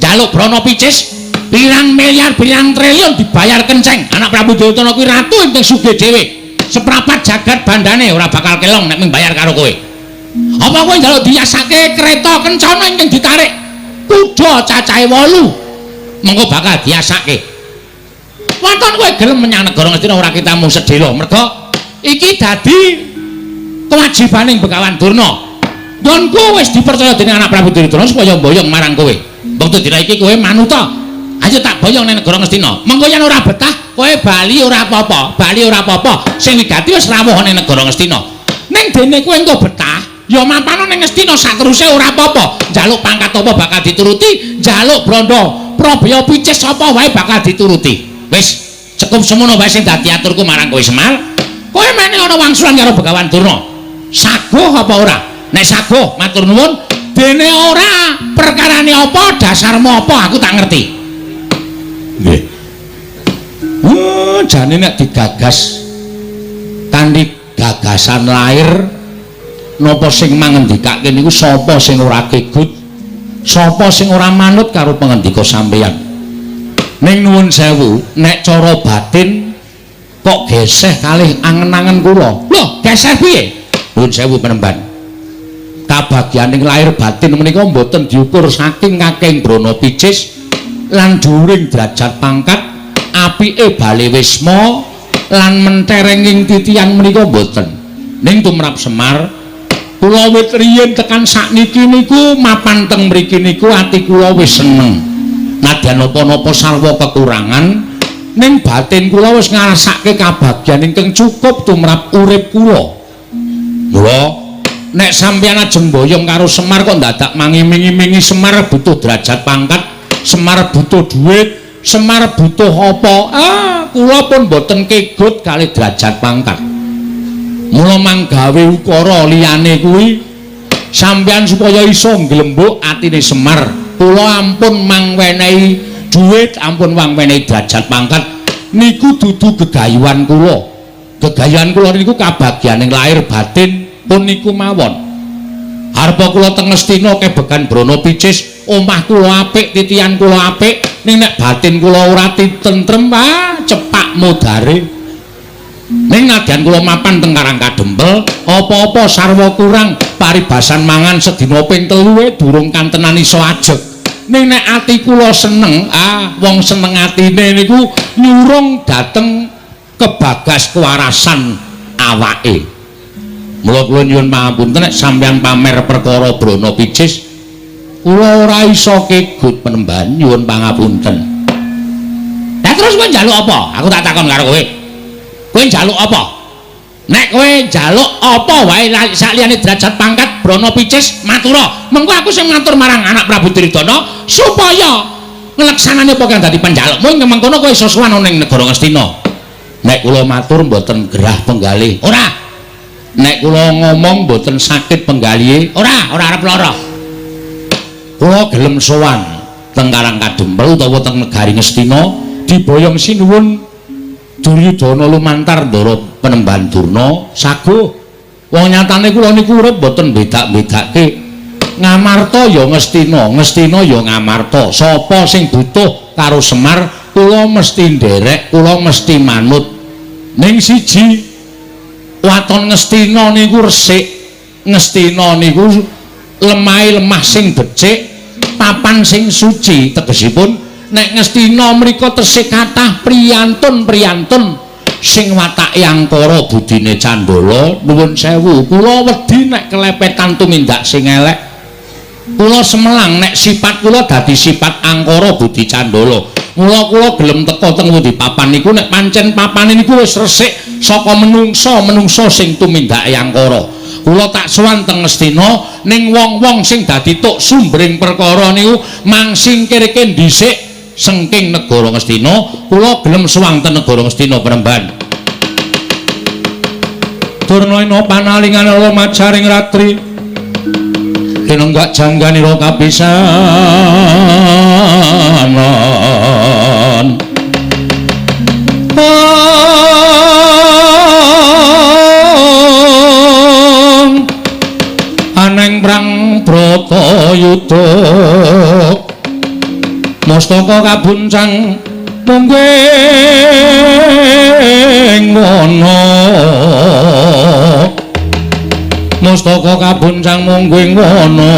Njaluk brana picis? Pirang miliar, pirang triliun dibayar kenceng. Anak Prabu Duryudana kuwi ratu ing sugih dhewe. Seprapat jagat bandane ora bakal kelong nek ming bayar karo kowe. Apa kowe njaluk diasake kereta kencana ingkang ditarik kuda cacahe 8 mengko bakal diasake. Wonten kowe gelem menyang negara Ngastina ora kita mung sedhela, merga iki dadi kewajibaning Begawan Durna. Nggonku wis dipercaya dening anak Prabu Duryudana supaya mboyong marang kowe. Wektu dina iki kowe manuta. Ayo tak boyong ning negara Ngastina. Mengko yen ora betah, kowe bali ora apa-apa. Bali ora apa-apa. Sing wigati wis rawuh ning negara Ngastina. Ning dene kowe engko betah, ya mampano ning Ngastina sateruse ora apa-apa. Njaluk pangkat apa bakal dituruti, njaluk branda Prabaya picis apa wae bakal dituruti. Wis cukup semono wae sing dadi aturku marang kowe Semar. Kowe meneh ana wangsulan karo Begawan Durna. Saguh apa ora? Nek saguh matur nuwun, dene ora perkarane apa, dasarmu apa aku tak ngerti. Nggih. Jane nek digagas kanthi gagasan lair napa sing mangendikake niku sapa sing ora kegut, sapa sing ora manut karo pangendika sampeyan. Ning nuwun sewu, nek cara batin kok geseh kalih angen-angen kula. Lho, geseh piye? Nuwun sewu penemban. Kabagyaning lair batin menika mboten diukur saking kakeng brana picis lan dhuwuring derajat pangkat, apike bale wisma lan menterenging titian menika mboten. Ning tumrap Semar, kula wit riyin tekan sakniki niku mapan teng mriki niku ati kula wis seneng. Nadyan napa-napa sarwa kekurangan, ning batin kula wis ngrasake kabagyan ingkang cukup tumrap urip kula. Lho, nek sampeyan ajeng mboyong karo Semar kok dadak mangi-mingi Semar butuh derajat pangkat, Semar butuh duit, Semar butuh apa? Kula pun boten kegut kalih derajat pangkat. Mula manggawe ukara liyane kuwi sampeyan supaya iso nglembuk atine Semar. Kula ampun mangwenehi duit, ampun mangwenehi derajat pangkat. Niku dudu gegayuhan kula. Gegayuhan kula niku kabagyaning lair batin pun niku mawon. Harpa kula teng Ngastina kebekan brana picis, omah kula apik, titian kula apik, ning nek batin kula ora tentrem, cepak modare. Ning nadyan kula mapan teng Karangkadempel, apa-apa sarwa kurang, paribasan mangan sedina ping 3 durung kantenan iso ajeg. Ning nek ati kula seneng, wong seneng atine niku nyurung dateng kebagas kewarasan awake. Mula kula nyuwun pangapunten nek sampeyan pamer perkara Brana Picis kula ora iso kegut penemban nyuwun pangapunten. Lah terus kowe njaluk apa? Aku tak takon karo kowe. Kowe njaluk apa? Nek kowe njaluk apa wae sakliyane derajat pangkat Brana Picis matura. Mengko aku sing matur marang anak Prabu Duryudana supaya ngleksanane apa kang dadi panjalukmu mengkono kowe iso sowan ning negara Ngastina. Nek kula matur mboten gerah penggalih. Ora. Nek kula ngomong mboten sakit penggalihe, ora arep lara. Kula gelem sowan teng Karang Kadempel utawa teng negari Ngastina diboyong sinuwun Duryudana lumantar ndara Penemban Durna saguh. Wong nyatane kula niku urip mboten bedak-bedake. Ngamarta ya Ngastina, Ngastina ya Ngamarta. Sapa sing butuh karo Semar, kula mesti nderek, kula mesti manut. Ning siji waton Ngastina niku resik, Ngastina niku lemah sing becik, papan sing suci. Tegesipun nek Ngastina mriku tesih kathah priyantun-priyantun sing watake angkara budine Candala. Nuwun sewu, kula wedi nek kelepetan tumindak sing elek. Kula semelang nek sifat kula dadi sifat angkara budi Candala. Mula kula gelem teka teng pundi papan niku nek pancen papane niku wis resik saka menungsa sing tumindake angkara. Kula tak sowan teng Ngastina ning wong-wong sing dadi tuk sumbering perkara niku mangsingkirke dhisik sengking negara Ngastina. Kula gelem sowan teng negara Ngastina Penemban. Durna panalingan ala majaring ratri kinenggak jangganira kapisanan aneng prang Bratayuda mastaka kabuncang mungging wana mastaka kabuncang mungging wana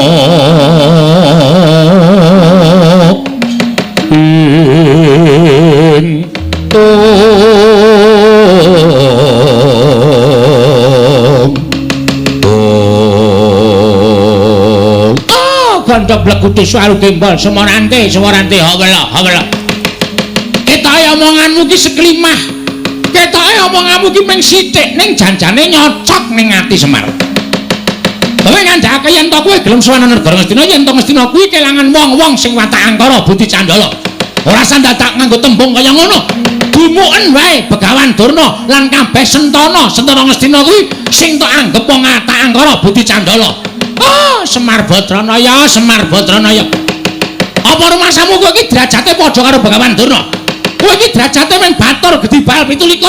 ing gandhok bleguti suaru gembol semorante hawela ketoke omonganmu ki seklimah ketoke omonganmu ki mung sithik ning janjane nyocok ning ati Semar. Kowe ngandhake yen to kowe gelem sowan negara Ngastina yen to Ngastina kuwi kelangan wong-wong sing watak angkara budi Candala. Ora sandadak nganggo tembung kaya ngono. Dumuken wae Begawan Durna lan kabeh Sentana Ngastina kuwi sing tok anggap wong watak angkara budi Candala. Oh, Semar Badranaya. Apa rumasamu kowe iki derajate padha karo Begawan Durna? Kowe iki derajate mung batur gedhi bal 17.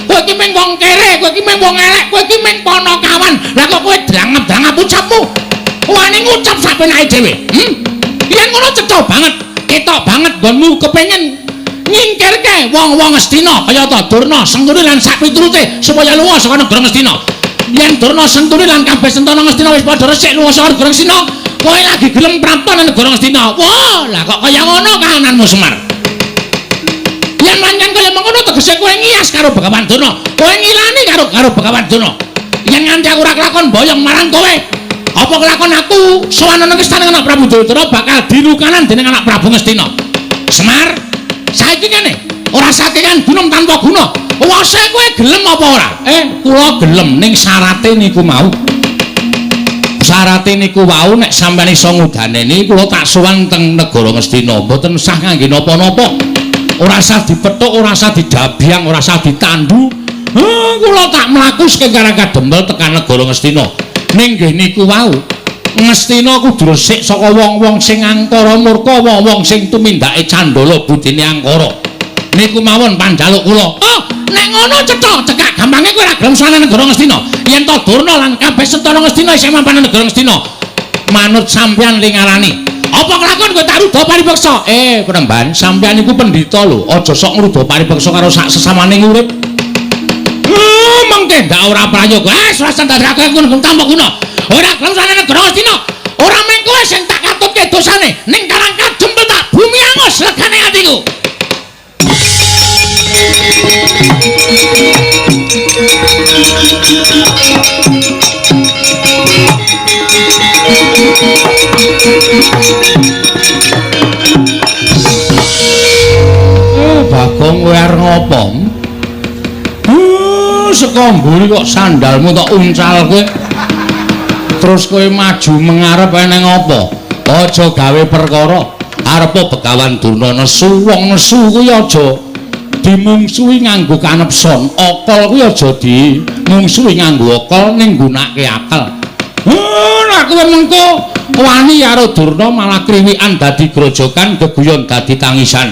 Kowe iki mung wong kere, kowe iki mung wong elek, kowe iki mung Panakawan. Lah kok kowe drangep-drangep ucapmu? Wani ngucap sapenake dhewe. Yen ngono cetha banget, ketok banget nggonmu kepengin nyingkirke wong-wong Ngastina kaya ta Durna, Senturi lan sak piturute supaya lunga saka negara Ngastina. Yen Durna, Senturi lan kabeh Sentana Ngastina wis padha resik lunga saka negara Ngastina, kowe lagi gelem prapta nang negara Ngastina. Wah, lah kok kaya ngono kahananmu Semar. Yen pancen kaya mengono tegese kowe ngiyas karo Begawan Durna. Kowe ngilani karo Begawan Durna. Yen nganti aku ora kelakon boyong marang kowe, apa kelakon aku sowan nang istana anak Prabu Duryudana bakal dirukanan dening anak Prabu Ngastina. Semar, saiki kene ora sakekan gunung tanpa guna. Wase kowe gelem apa ora? Kula gelem ning syarate niku mau. Syarate niku wau nek sampeyan iso ngudaneni kula tak sowan teng negara Ngastina. Mboten usah ngangge napa-napa. Ora usah dipethuk, ora usah didabyang, ora usah ditandu. Kula tak mlaku saking Karang Kadempel tekan negara Ngastina. Ning nggih niku wau Ngastina kudu resik saka wong-wong sing angkara murka, wong-wong sing tumindake Candala budine angkara. Niku mawon panjaluk kula. Oh, nek ngono cetha, cekak gampange kowe ora gelem sowan negara Ngastina. Yen to Durna lan kabeh Sentana Ngastina isih mapan negara Ngastina. Manut sampeyan lingarani. Apa kelakon kowe tak rudha paripeksa? Penemban, sampeyan iku pendhita lho, aja sok ngrudha paripeksa karo sak sesamaning urip. Mengke ndak ora prayoga. Ora sandharake ngono tanpa guna. Ora gelem sowan negara Ngastina. Ora mung kowe sing tak katutke dosane, ning Karang Kadempel tak bumi angus legane atiku. Gong kowe arep ngopo? Saka mburi kok sandalmu tok uncalke. Terus kowe maju mengarep eneng apa? Aja gawe perkara arepa Begawan Durna nesu, wong nesu kuwi aja dimungsuhi nganggo kanepson. Okol kuwi aja dimungsuhi nganggo okol ning nggunakake akal. Aku mengko wani karo Durna malah kriwikan dadi grojogan, geguyon dadi tangisan.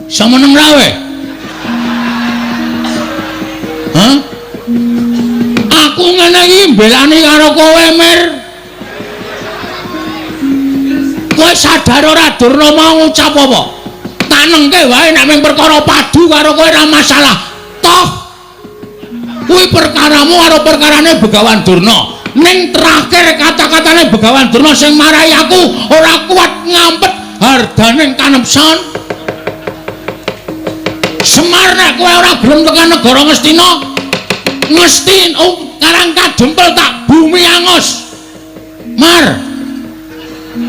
Semeneng ra we? Aku ngene iki mbelani karo kowe, Mir. Kowe sadar ora Durna mau ngucap apa? Tanengke wae nek mung perkara padu karo kowe ora masalah. Toh kuwi perkaramu karo perkarane Begawan Durna. Ning terakhir kata-katane Begawan Durna sing marahi aku ora kuat ngampet hardaning kanepson. Semar nek kowe ora gelem tekan negara Ngastina, mesti Karang Kadempel tak bumi angus. Mar.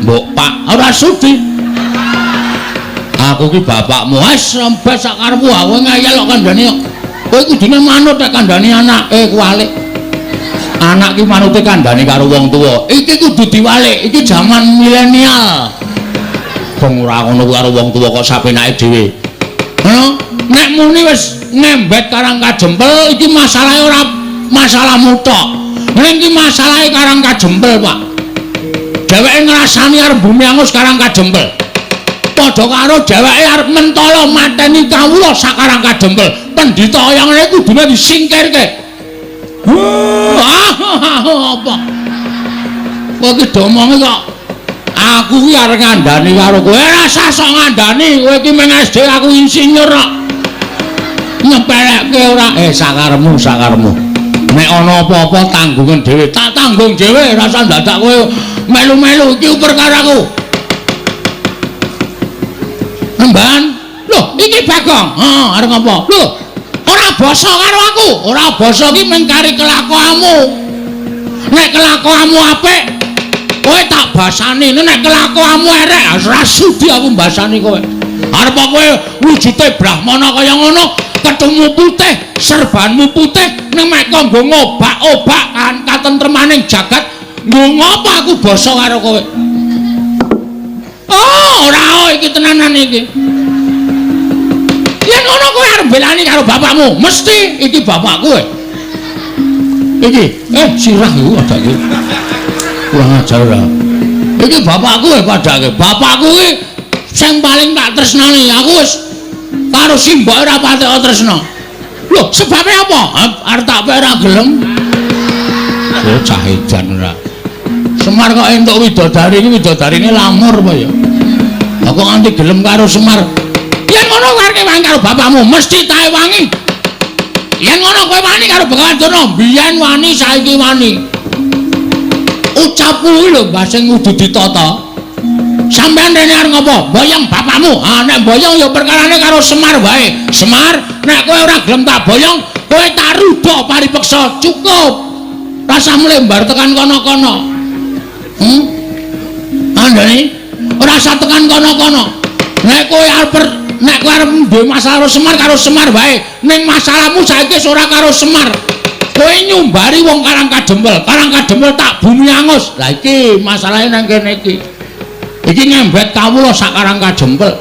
Mbok Pak ora sudi. Aku ki bapakmu wis sampe sak karepmu aku ngayal kok kandhane kok. Kowe kudune manut nek kandhane anake kuwalik. Anak ki manute kandhane karo wong tuwa. Iki kudu diwalik, iki jaman milenial. Wong ora ngono karo wong tuwa kok sapenake dhewe. Nek muni wis ngembet Karang Kadempel iki masalahe ora masalahmu tok. Ning iki masalahe Karang Kadempel, Pak. Dheweke ngrasani arep bumi angus Karang Kadempel. Padha karo dheweke arep mentala mateni kawula sak Karang Kadempel. Pendhita yang ngene kudune disingkirke. Apa? Kok iki domonge kok aku ki arep ngandani karo kowe. Ora usah sok ngandani, kowe iki meng SD aku insinyur kok. Nyepelekke ora sakaremu. Nek ana apa-apa tanggungan dhewe, tak tanggung dhewe, ora usah dadak kowe melu-melu iki perkaraku. Nemban, lho iki Bagong. Arep apa? Lho, ora basa karo aku. Ora basa iki mung kari kelakuanmu. Nek kelakuanmu apik, kowe tak basani. Nek kelakuanmu elek, ora sudi aku mbasani kowe. Arep kowe wujude brahmana kaya ngono, ketemu putih, serbanmu putih, nek kanggo ngobak-obak kan katentremaning jagat, ngopo aku basa karo kowe. Ora iki tenanan iki. Yen ngono kowe arep belani karo bapakmu, mesti iki bapakku. Iki, sirah iku padake. Kurang ajar ora. Iki bapakku padake. Bapakku iki sing paling tak tresnani. Aku wis karo simbok ora patek tresna. Lho, sebabe apa? Arep tak ora gelem. Cah edan ora. Semar kok entuk widodari iki widodarine lamur apa ya? Aku nganti gelem karo Semar. Yen ngono kowe wangi karo bapakmu, mesti tae wangi. Yen ngono kowe wani karo Begawan Durna, biyen wani saiki wani. Ucapku iki lho, Mbah sing kudu ditata. Sampeyan rene arep ngopo? Boyong bapakmu. Nek boyong ya perkarane karo Semar wae. Semar, nek kowe ora gelem tak boyong, kowe tak rudok paripeksa. Cukup. Rasa mlembar tekan kono-kono. Andane ora usah tekan kono-kono. Nek kowe arep duwe masalah karo Semar wae. Ning masalahmu saiki ora karo Semar. Kowe nyumbari wong Karang Kadempel. Karang Kadempel tak bumi angus. Lah iki masalahe nang kene iki. Iki ngembet kawula sak Karang Kadempel.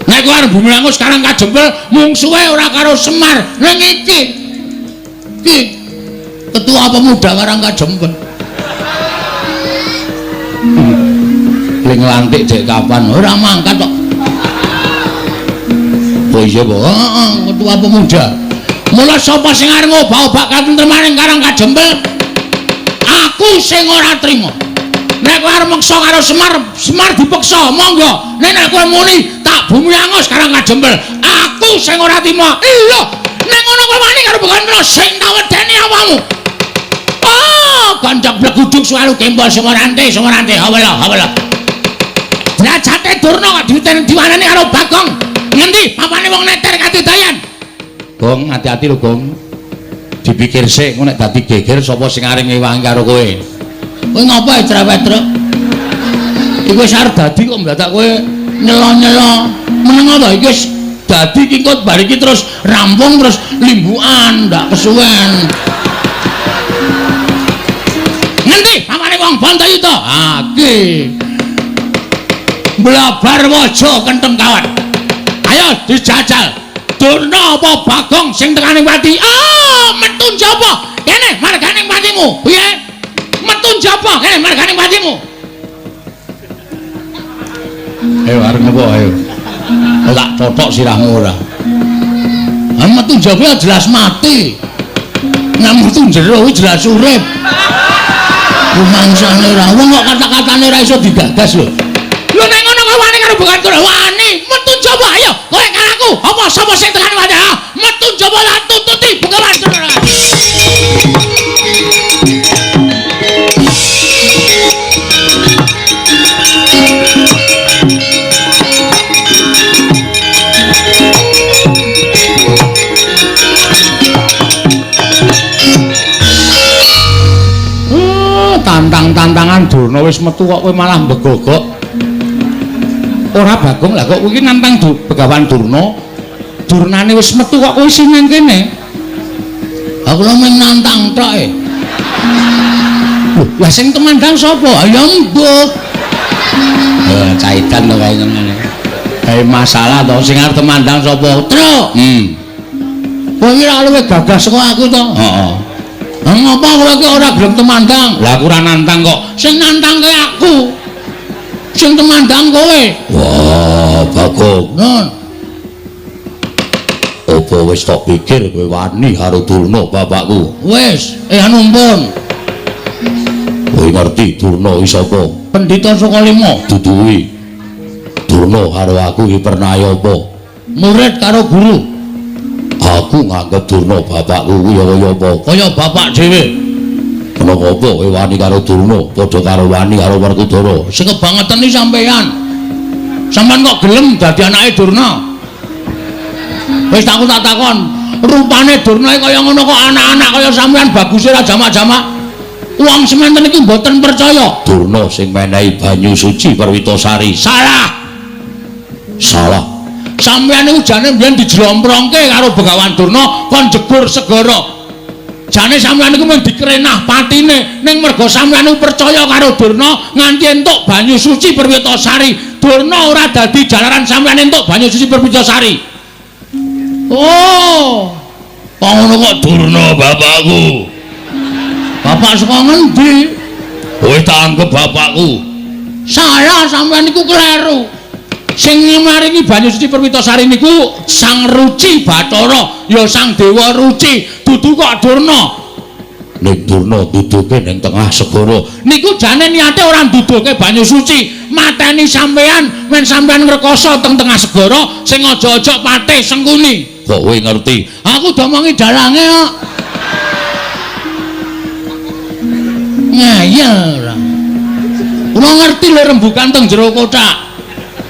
Nek kowe arep bumi angus Karang Kadempel, mungsuhe ora karo Semar. Ning iki ketua pemuda Karang Kadempel. Ling lantik dek kapan ora mangkat kok. Oh iya, Bu. Ketua pemuda. Mula sapa sing arep ngobak-obak katentremaning Karang Kadempel? Aku sing ora trima. Nek kowe arep meksa karo Semar dipeksa, monggo. Nek kowe muni tak bumi angus Karang Kadempel, aku sing ora trima. Lho, nek ngono kowe wani karo Begawan sing tak wedeni awakmu. Gancak bleguduk suwalu kembol semorante. Hawala. Derajate Durna kok diwanani karo Bagong. Ngendi papane wong neter katidayan? Gong, hati-hati lho, Gong. Dipikir sik, nek dadi geger sapa sing arep ngewangi karo kowe. Kowe ngopo cerewet-trek? Iku wis arep dadi kok mendadak kowe nyelo-nyelo. Meneng apa iki wis dadi kingkot bariki terus rampung terus limbukan ndak kesuwen. Ngendi pamane wong Bantayuda? Aki. Blabar waja kentheng kawan. Ayo dijajal. Durna apa Bagong sing tekaning pati? Ah, metu njaba. Kene marganing patimu. Piye? Metu njaba kene marganing patimu. Ayo arep ngopo ayo. Tak cotok sirahmu ora. Ah metu njaba jelas mati. Nek metu jero jelas urip. Rumangsane ra wong kok kata-katane ra iso digagas lho. Lho nek ngono kok wani karo bukan karo wani, metu njaba ayo. Kowe karo aku, apa sapa sing tekan wani? Metu njaba lan tuntuti Begawan Durna. Tantang-tantangan Durna wis metu kok kowe malah mbegogok. Ora Bagong lah kok kowe iki nantang Begawan Durna. Durnane wis metu kok kowe sing nang kene. Aku lho mung nantang tok e. Lah sing temandang sapa? Ya mbok. Caitan to kae ngene. Kae masalah to sing arep temandang sapa? Truk. Kowe iki ora luwih gagas saka aku to? Heeh. Ngapa kowe iki ora gelem temandang? Lah aku ora nantang kok. Sing nantangke aku. Sing temandang kowe. Wah, Bagong. Nun. Apa wis tok pikir kowe wani karo Durna bapakku? Wis, anu mpun. Kowe ngerti Durna iki sapa? Pendhita saka lima. Duduhi. Durna karo aku iki pernah apa? Murid karo guru. Aku nganggep Durna bapakku kuwi kaya apa? Kaya bapak dhewe. Kenapa apa kowe wani karo Durna padha karo wani karo Werkudara? Sing kebangetan iki sampean. Sampeyan kok gelem dadi anake Durna? Wis tak takon, rupane Durna kaya ngono kok anak-anak kaya sampean baguse ra jamak-jamak. Wong sementen iki mboten percaya. Durna sing menehi banyu suci Perwitasari. Salah. Salah. Sampeyan niku jane mbiyen dijlomprongke karo Begawan Durna kon jebur segara. Jane sampeyan niku mung dikrenah patine ning mergo sampeyan niku percaya karo Durna nganti entuk banyu suci Perwitasari. Durna ora dadi jalaran sampeyan entuk banyu suci Perwitasari. Oh. Kok ngono kok Durna bapakku. Bapak saka ngendi? Kowe tak anggap bapakku. Salah sampeyan niku kleru. Sing maringi banyu suci Perwitasari niku Sang Ruci Bathara, ya Sang Dewa Ruci, dudu kok Durna. Ning Durna duduke ning tengah segara. Niku jane niate ora duduke banyu suci, mateni sampean men sampean ngrekoso teng tengah segara sing aja-aja patih sengkuni. Kok kowe ngerti? Aku domongi dalange kok. Ngeyel ora. Kula ngerti lho rembugan teng jero kotak.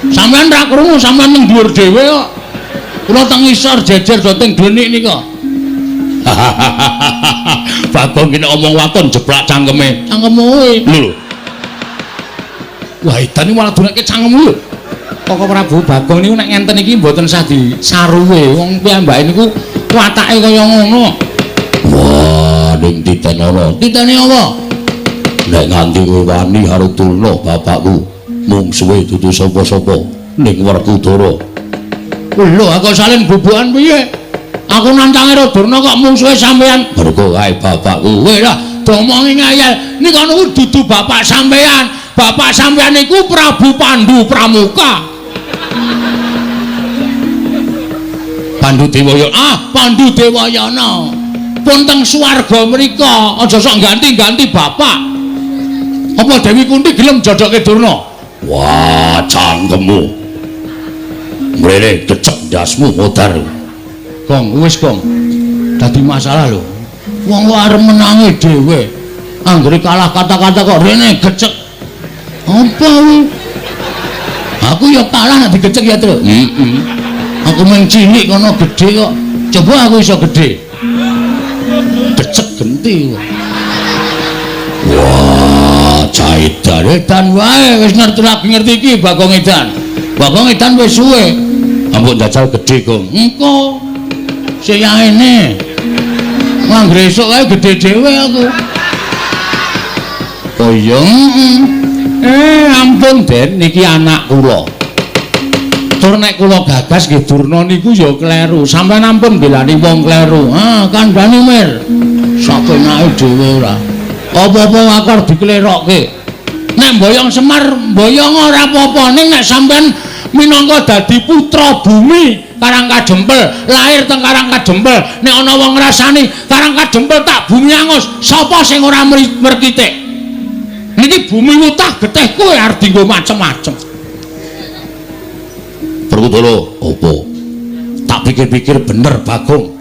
Sampeyan ra krungu, sampeyan ning dhuwur dhewe kok. Kula teng isor jejer do teng dhenik nika. Bagong kene omong waton jeblak cangkeme. Cangkemmu kowe. Lho. Wah, edan iki malah dunake cangkemmu lho. Kok Prabu Bagong niku nek ngenten iki mboten sah disaruwe. Wong piyambake niku watake kaya ngono. Wah, ning titen ana. Titene apa? Nek nganti kowe wani karo Durna bapakku. Mung suwe dudu sapa-sapa ning Werkudara. Lho, aku salin bubukan piye? Aku nantange karo Durna kok mung suwe sampean. Mergo kae bapakku. Kowe lah domongi ngayal. Nika niku dudu bapak sampean. Bapak sampean niku Prabu Pandu Pramuka. Pandu Dewayana. Pandu Dewayana. Pun teng swarga mriku aja sok ganti-ganti bapak. Apa Dewi Kunti gelem jodoke Durna? Wah, cangkemmu. Mrene kecek ndasmu modar. Gong, wis Gong. Dadi masalah lho. Wong arep menangi dhewe. Anggere kalah kata-kata kok rene gecek. Apa kuwi? Aku ya kalah nek digecek ya, Tru. Aku mung cilik kono gedhe kok. Coba aku iso gedhe. Gecek genti kok. Wah, caidan edan wae wis ngerti iki Bagong edan. Bagong edan wis suwe. Ampun jajal gedhe, Gong. Engko seyane anggere esuk kae gedhe dhewe aku. Oh iya. Ampun Den, niki anak kula. Tur nek kula gagas nggih Durna niku ya kleru. Sampeyan ampun belani wong kleru. Kandhane Mir. Sapenake dhewe ora. Apa-apa aku arep diklerokke. Nek mboyong Semar, mboyong ora apa-apa ning nek sampean minangka dadi putra bumi Karangkajempel, lahir teng Karangkajempel, nek ana wong ngrasani Karangkajempel tak bumi angus, sapa sing ora merkitik? Niki bumi utah getih kowe arep dienggo macem-macem. Perkutara, apa? Tak pikir-pikir bener, Bagong.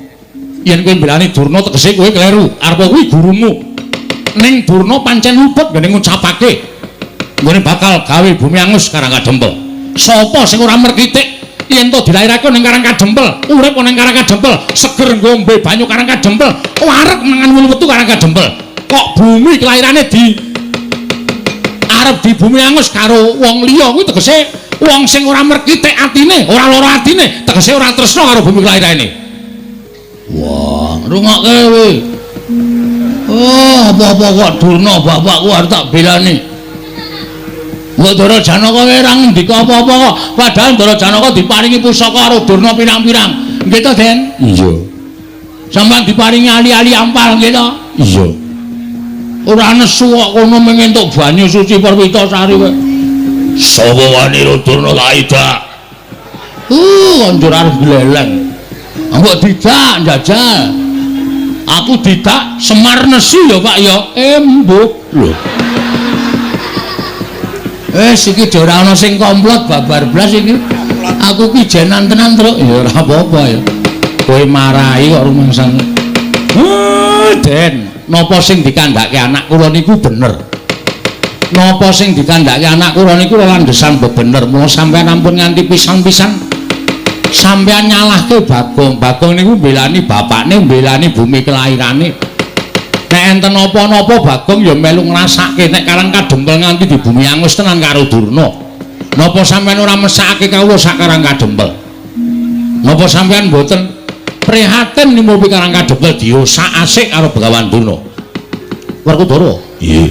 Yen kowe mbelani Durna tegese kowe kleru, arep kuwi gurumu. Ning Durna pancen luput ngene ngucapake. Ngene bakal gawe bumi angus Karangkajempel. Sapa sing ora merkitik yen to dilairake ning Karangkajempel, urip ning Karangkajempel, seger ngombe banyu Karangkajempel, arep mangan wulu wetu Karangkajempel. Kok bumi kelahirane arep di bumi angus karo wong liya kuwi tegese wong sing ora merkitik atine, ora lara atine, tegese ora tresna karo bumi kelahirane. Wah, rungokke kowe. Oh, apa-apa kok Durna bapakku arep tak belani. Mbok Dara Janaka kowe ora ngendika apa-apa kok, padahal Dara Janaka diparingi pusaka karo Durna pirang-pirang. Nggih to, Den? Iya. Sampeyan diparingi ali-ali ampal nggih to? Iya. Ora nesu kok kono mengentuk banyu suci Perwitasari kowe. Sapa wani Durna Kaidak? Kondur arep gleleng. Mbok didak njajal. Aku didak Semar Nesi ya, Pak ya. Mbok. Lho. Iki ora ana sing komplot babar blas iki. Aku ki jenan tenan truk. Ya ora apa-apa ya. Kowe marahi kok rumangsang. Den, napa sing dikandhake anak kula niku bener. Napa sing dikandhake anak kula niku landesan bener. Mula sampeyan ampun nganti pisan-pisan sampeyan nyalahke Bagong. Bagong niku mbelani bapakne, mbelani bumi kelahirane. Nek enten apa-napa Bagong ya melu ngrasake nek Karangkajempel nganti di bumi angus tenan karo Durna. Napa sampeyan ora mesake kawula sak Karangkajempel? Napa sampeyan mboten prihatin nimupi Karangkajempel diosak asik karo Begawan Durna? Werkudara. Nggih.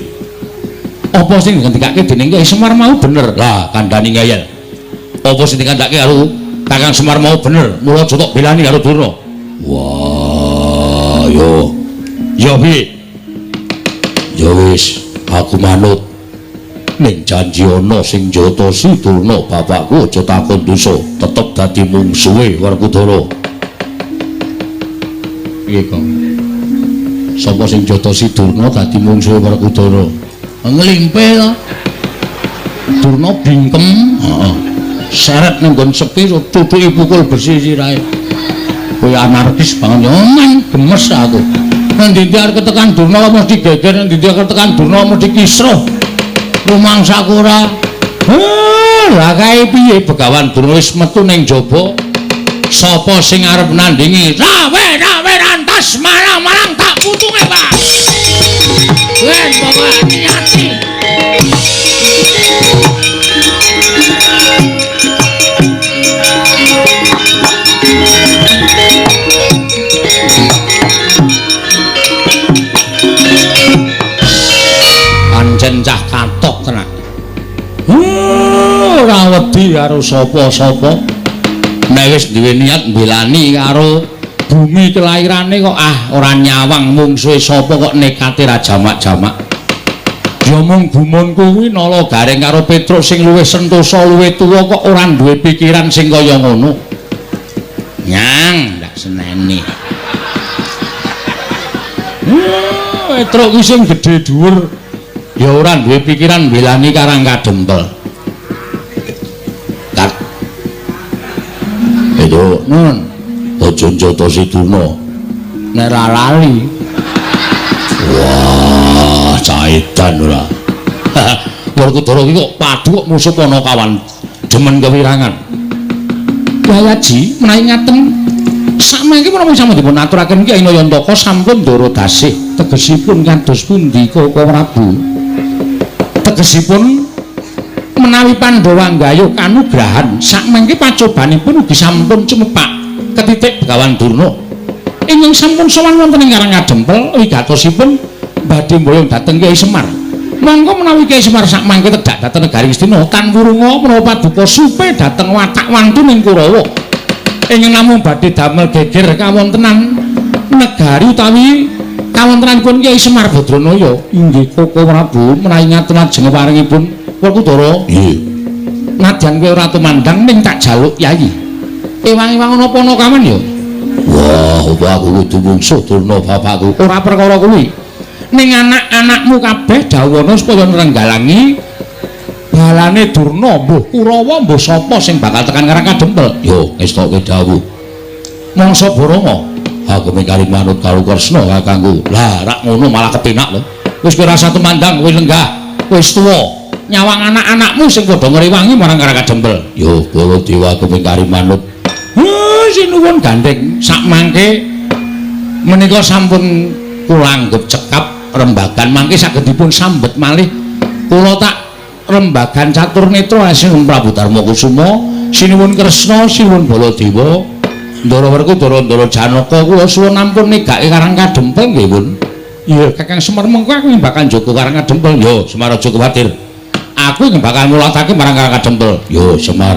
Apa sing ngendikake dening Kyai Semar mau bener? Lah, kandhani ngayal. Apa sing dikandhake karo Kakang Semar mau bener? Mula aja tok belani karo Durna. Wah, yo. Ya piye? Ya wis, aku manut. Ning janji ana sing njatosi Durna bapakku aja takon dosa, tetep dadi mungsuhe Werkudara. Piye, Kang? Sapa sing njatosi Durna dadi mungsuhe Werkudara? Nglimpe to. Durna bingkem, heeh. Seret nang nggon sepi tutuki pukul besi sirahe. Kowe anarkis banget yo, men gemes aku. Nanti dia ketekan Durna mesti geger, nanti dia ketekan Durna mesti kisruh. Rumangsaku ora. Lah kae piye Begawan Durna wis metu ning jaba. Sapa sing arep nandingi? Rawe rantas marang-marang tak putunge, Pak. Wen pokoke hati-hati. Pancen cah katok tenan. Ora wedi karo sapa-sapa. Nek wis duwe niat mbelani karo bumi kelahirane kok ora nyawang mungsuhe sapa kok nekate ra jamak-jamak. Ya mung gumun kuwi nala garing karo Petruk sing luwih sentosa luwih tuwa kok ora duwe pikiran sing kaya ngono. Nyang ndak seneni. Petruk kuwi sing gedhe dhuwur ya ora duwe pikiran mbelani Karangkajempel. Kat. Itu Nun, aja njatosi Durna. nek ra lali. Wah, caitan ora. Werkudara iki kok padu kok musuh Panakawan demen kewirangan. Yayaji menawi ngaten samangke menapa sampun dipun aturaken Kyai Nayantaka sampun ndara dasih tegesipun kados pundi Koko Prabu? Tegesipun menawi Pandhawa nggayuh kanugrahan sakmengke pacobanipun ugi sampun cumepak ketitik Begawan Durna ingkang sampun sowan wonten ing Karang Kadempel wigatosipun badhe mboyong dhateng Kyai Semar. Monggo menawi Kyai Semar sakmangke tedhak dhateng negari Ngastina tan wurunga menawa paduka supe dhateng watak wantun ing Kurawa ingkang namung badhe damel geger kawontenan negari utawi kawontenanipun Kyai Semar Badranaya. Inggih Koko Prabu menawi ngaten ajeng paringipun Werkudara. Nggih. Nadyan kowe ora tumandang ning tak jaluk Yayi. Ewang-ewang napa ana kamen ya? Wah, apa aku kudu mungsuh Durna bapakku. Ora perkara kuwi. Ning anak-anakmu kabeh dawana supaya nrenggalangi balane Durna, mbuh Kurawa, mbuh sapa sing bakal tekan Karang Kadempel. Yo, ngestoke dawuh. Mangsa Baranga, Aku mengkari manut karo Kresna kakangku. lah rak ngono malah kepenak lho. Wis kowe rasa tumandang, kowe lenggah, wis tuwa. Nyawang anak-anakmu sing padha ngrewangi marang Karang Kadempel. Yo, Baladewa aku mengkari manut. Sinuwun gandeng sakmangke menika sampun kula anggep cekap rembagan mangke saged dipun sambet malih kula tak rembagan catur netra Sinuwun Prabu Darma Kusuma, Sinuwun Kresna, Sinuwun Baladewa, Ndara Werkudara, Ndara Janaka kula suwun ampun negake Karang Kadempel nggih pun. Iya, Kakang Semar mengko aku bakal njaga Karang Kadempel. Yo, Semar aja kuwatir. Aku yang bakal mulatake marang Karang Kadempel. Yo, Semar.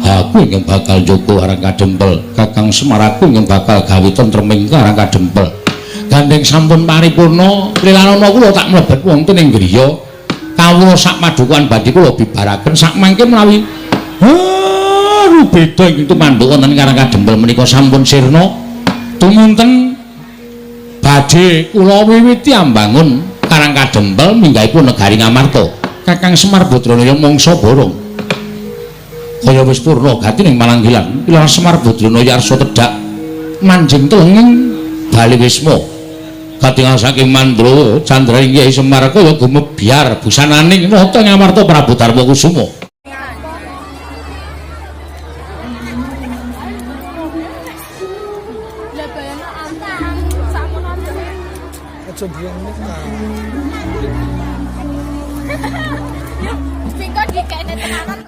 Aku yang bakal njaga Karang Kadempel. Kakang Semar aku yang bakal gawe tentreming Karang Kadempel. Gandeng sampun paripurna, lilanana kula tak mlebet wonten ing griya. Kawula sak padukan badhe kula bibaraken sakmangke menawi beda ing tumanduk wonten Karang Kadempel menika sampun sirna. Tumunten badhe kula wiwiti ambangun Karang Kadempel minggahipun negari Ngamarta. Kakang Semar Badranaya mangsa borong. Kaya wis purna gati ning Malanggilan, Ilang Semar Badranaya arsa tedhak manjing telenging bali wisma. Katingal saking Mandra candraning Kyai Semar kaya gumebyar busananing nata Ngamarta Prabu Darma Kusuma. Aja buang nikah. Sing kok dikene tenanan.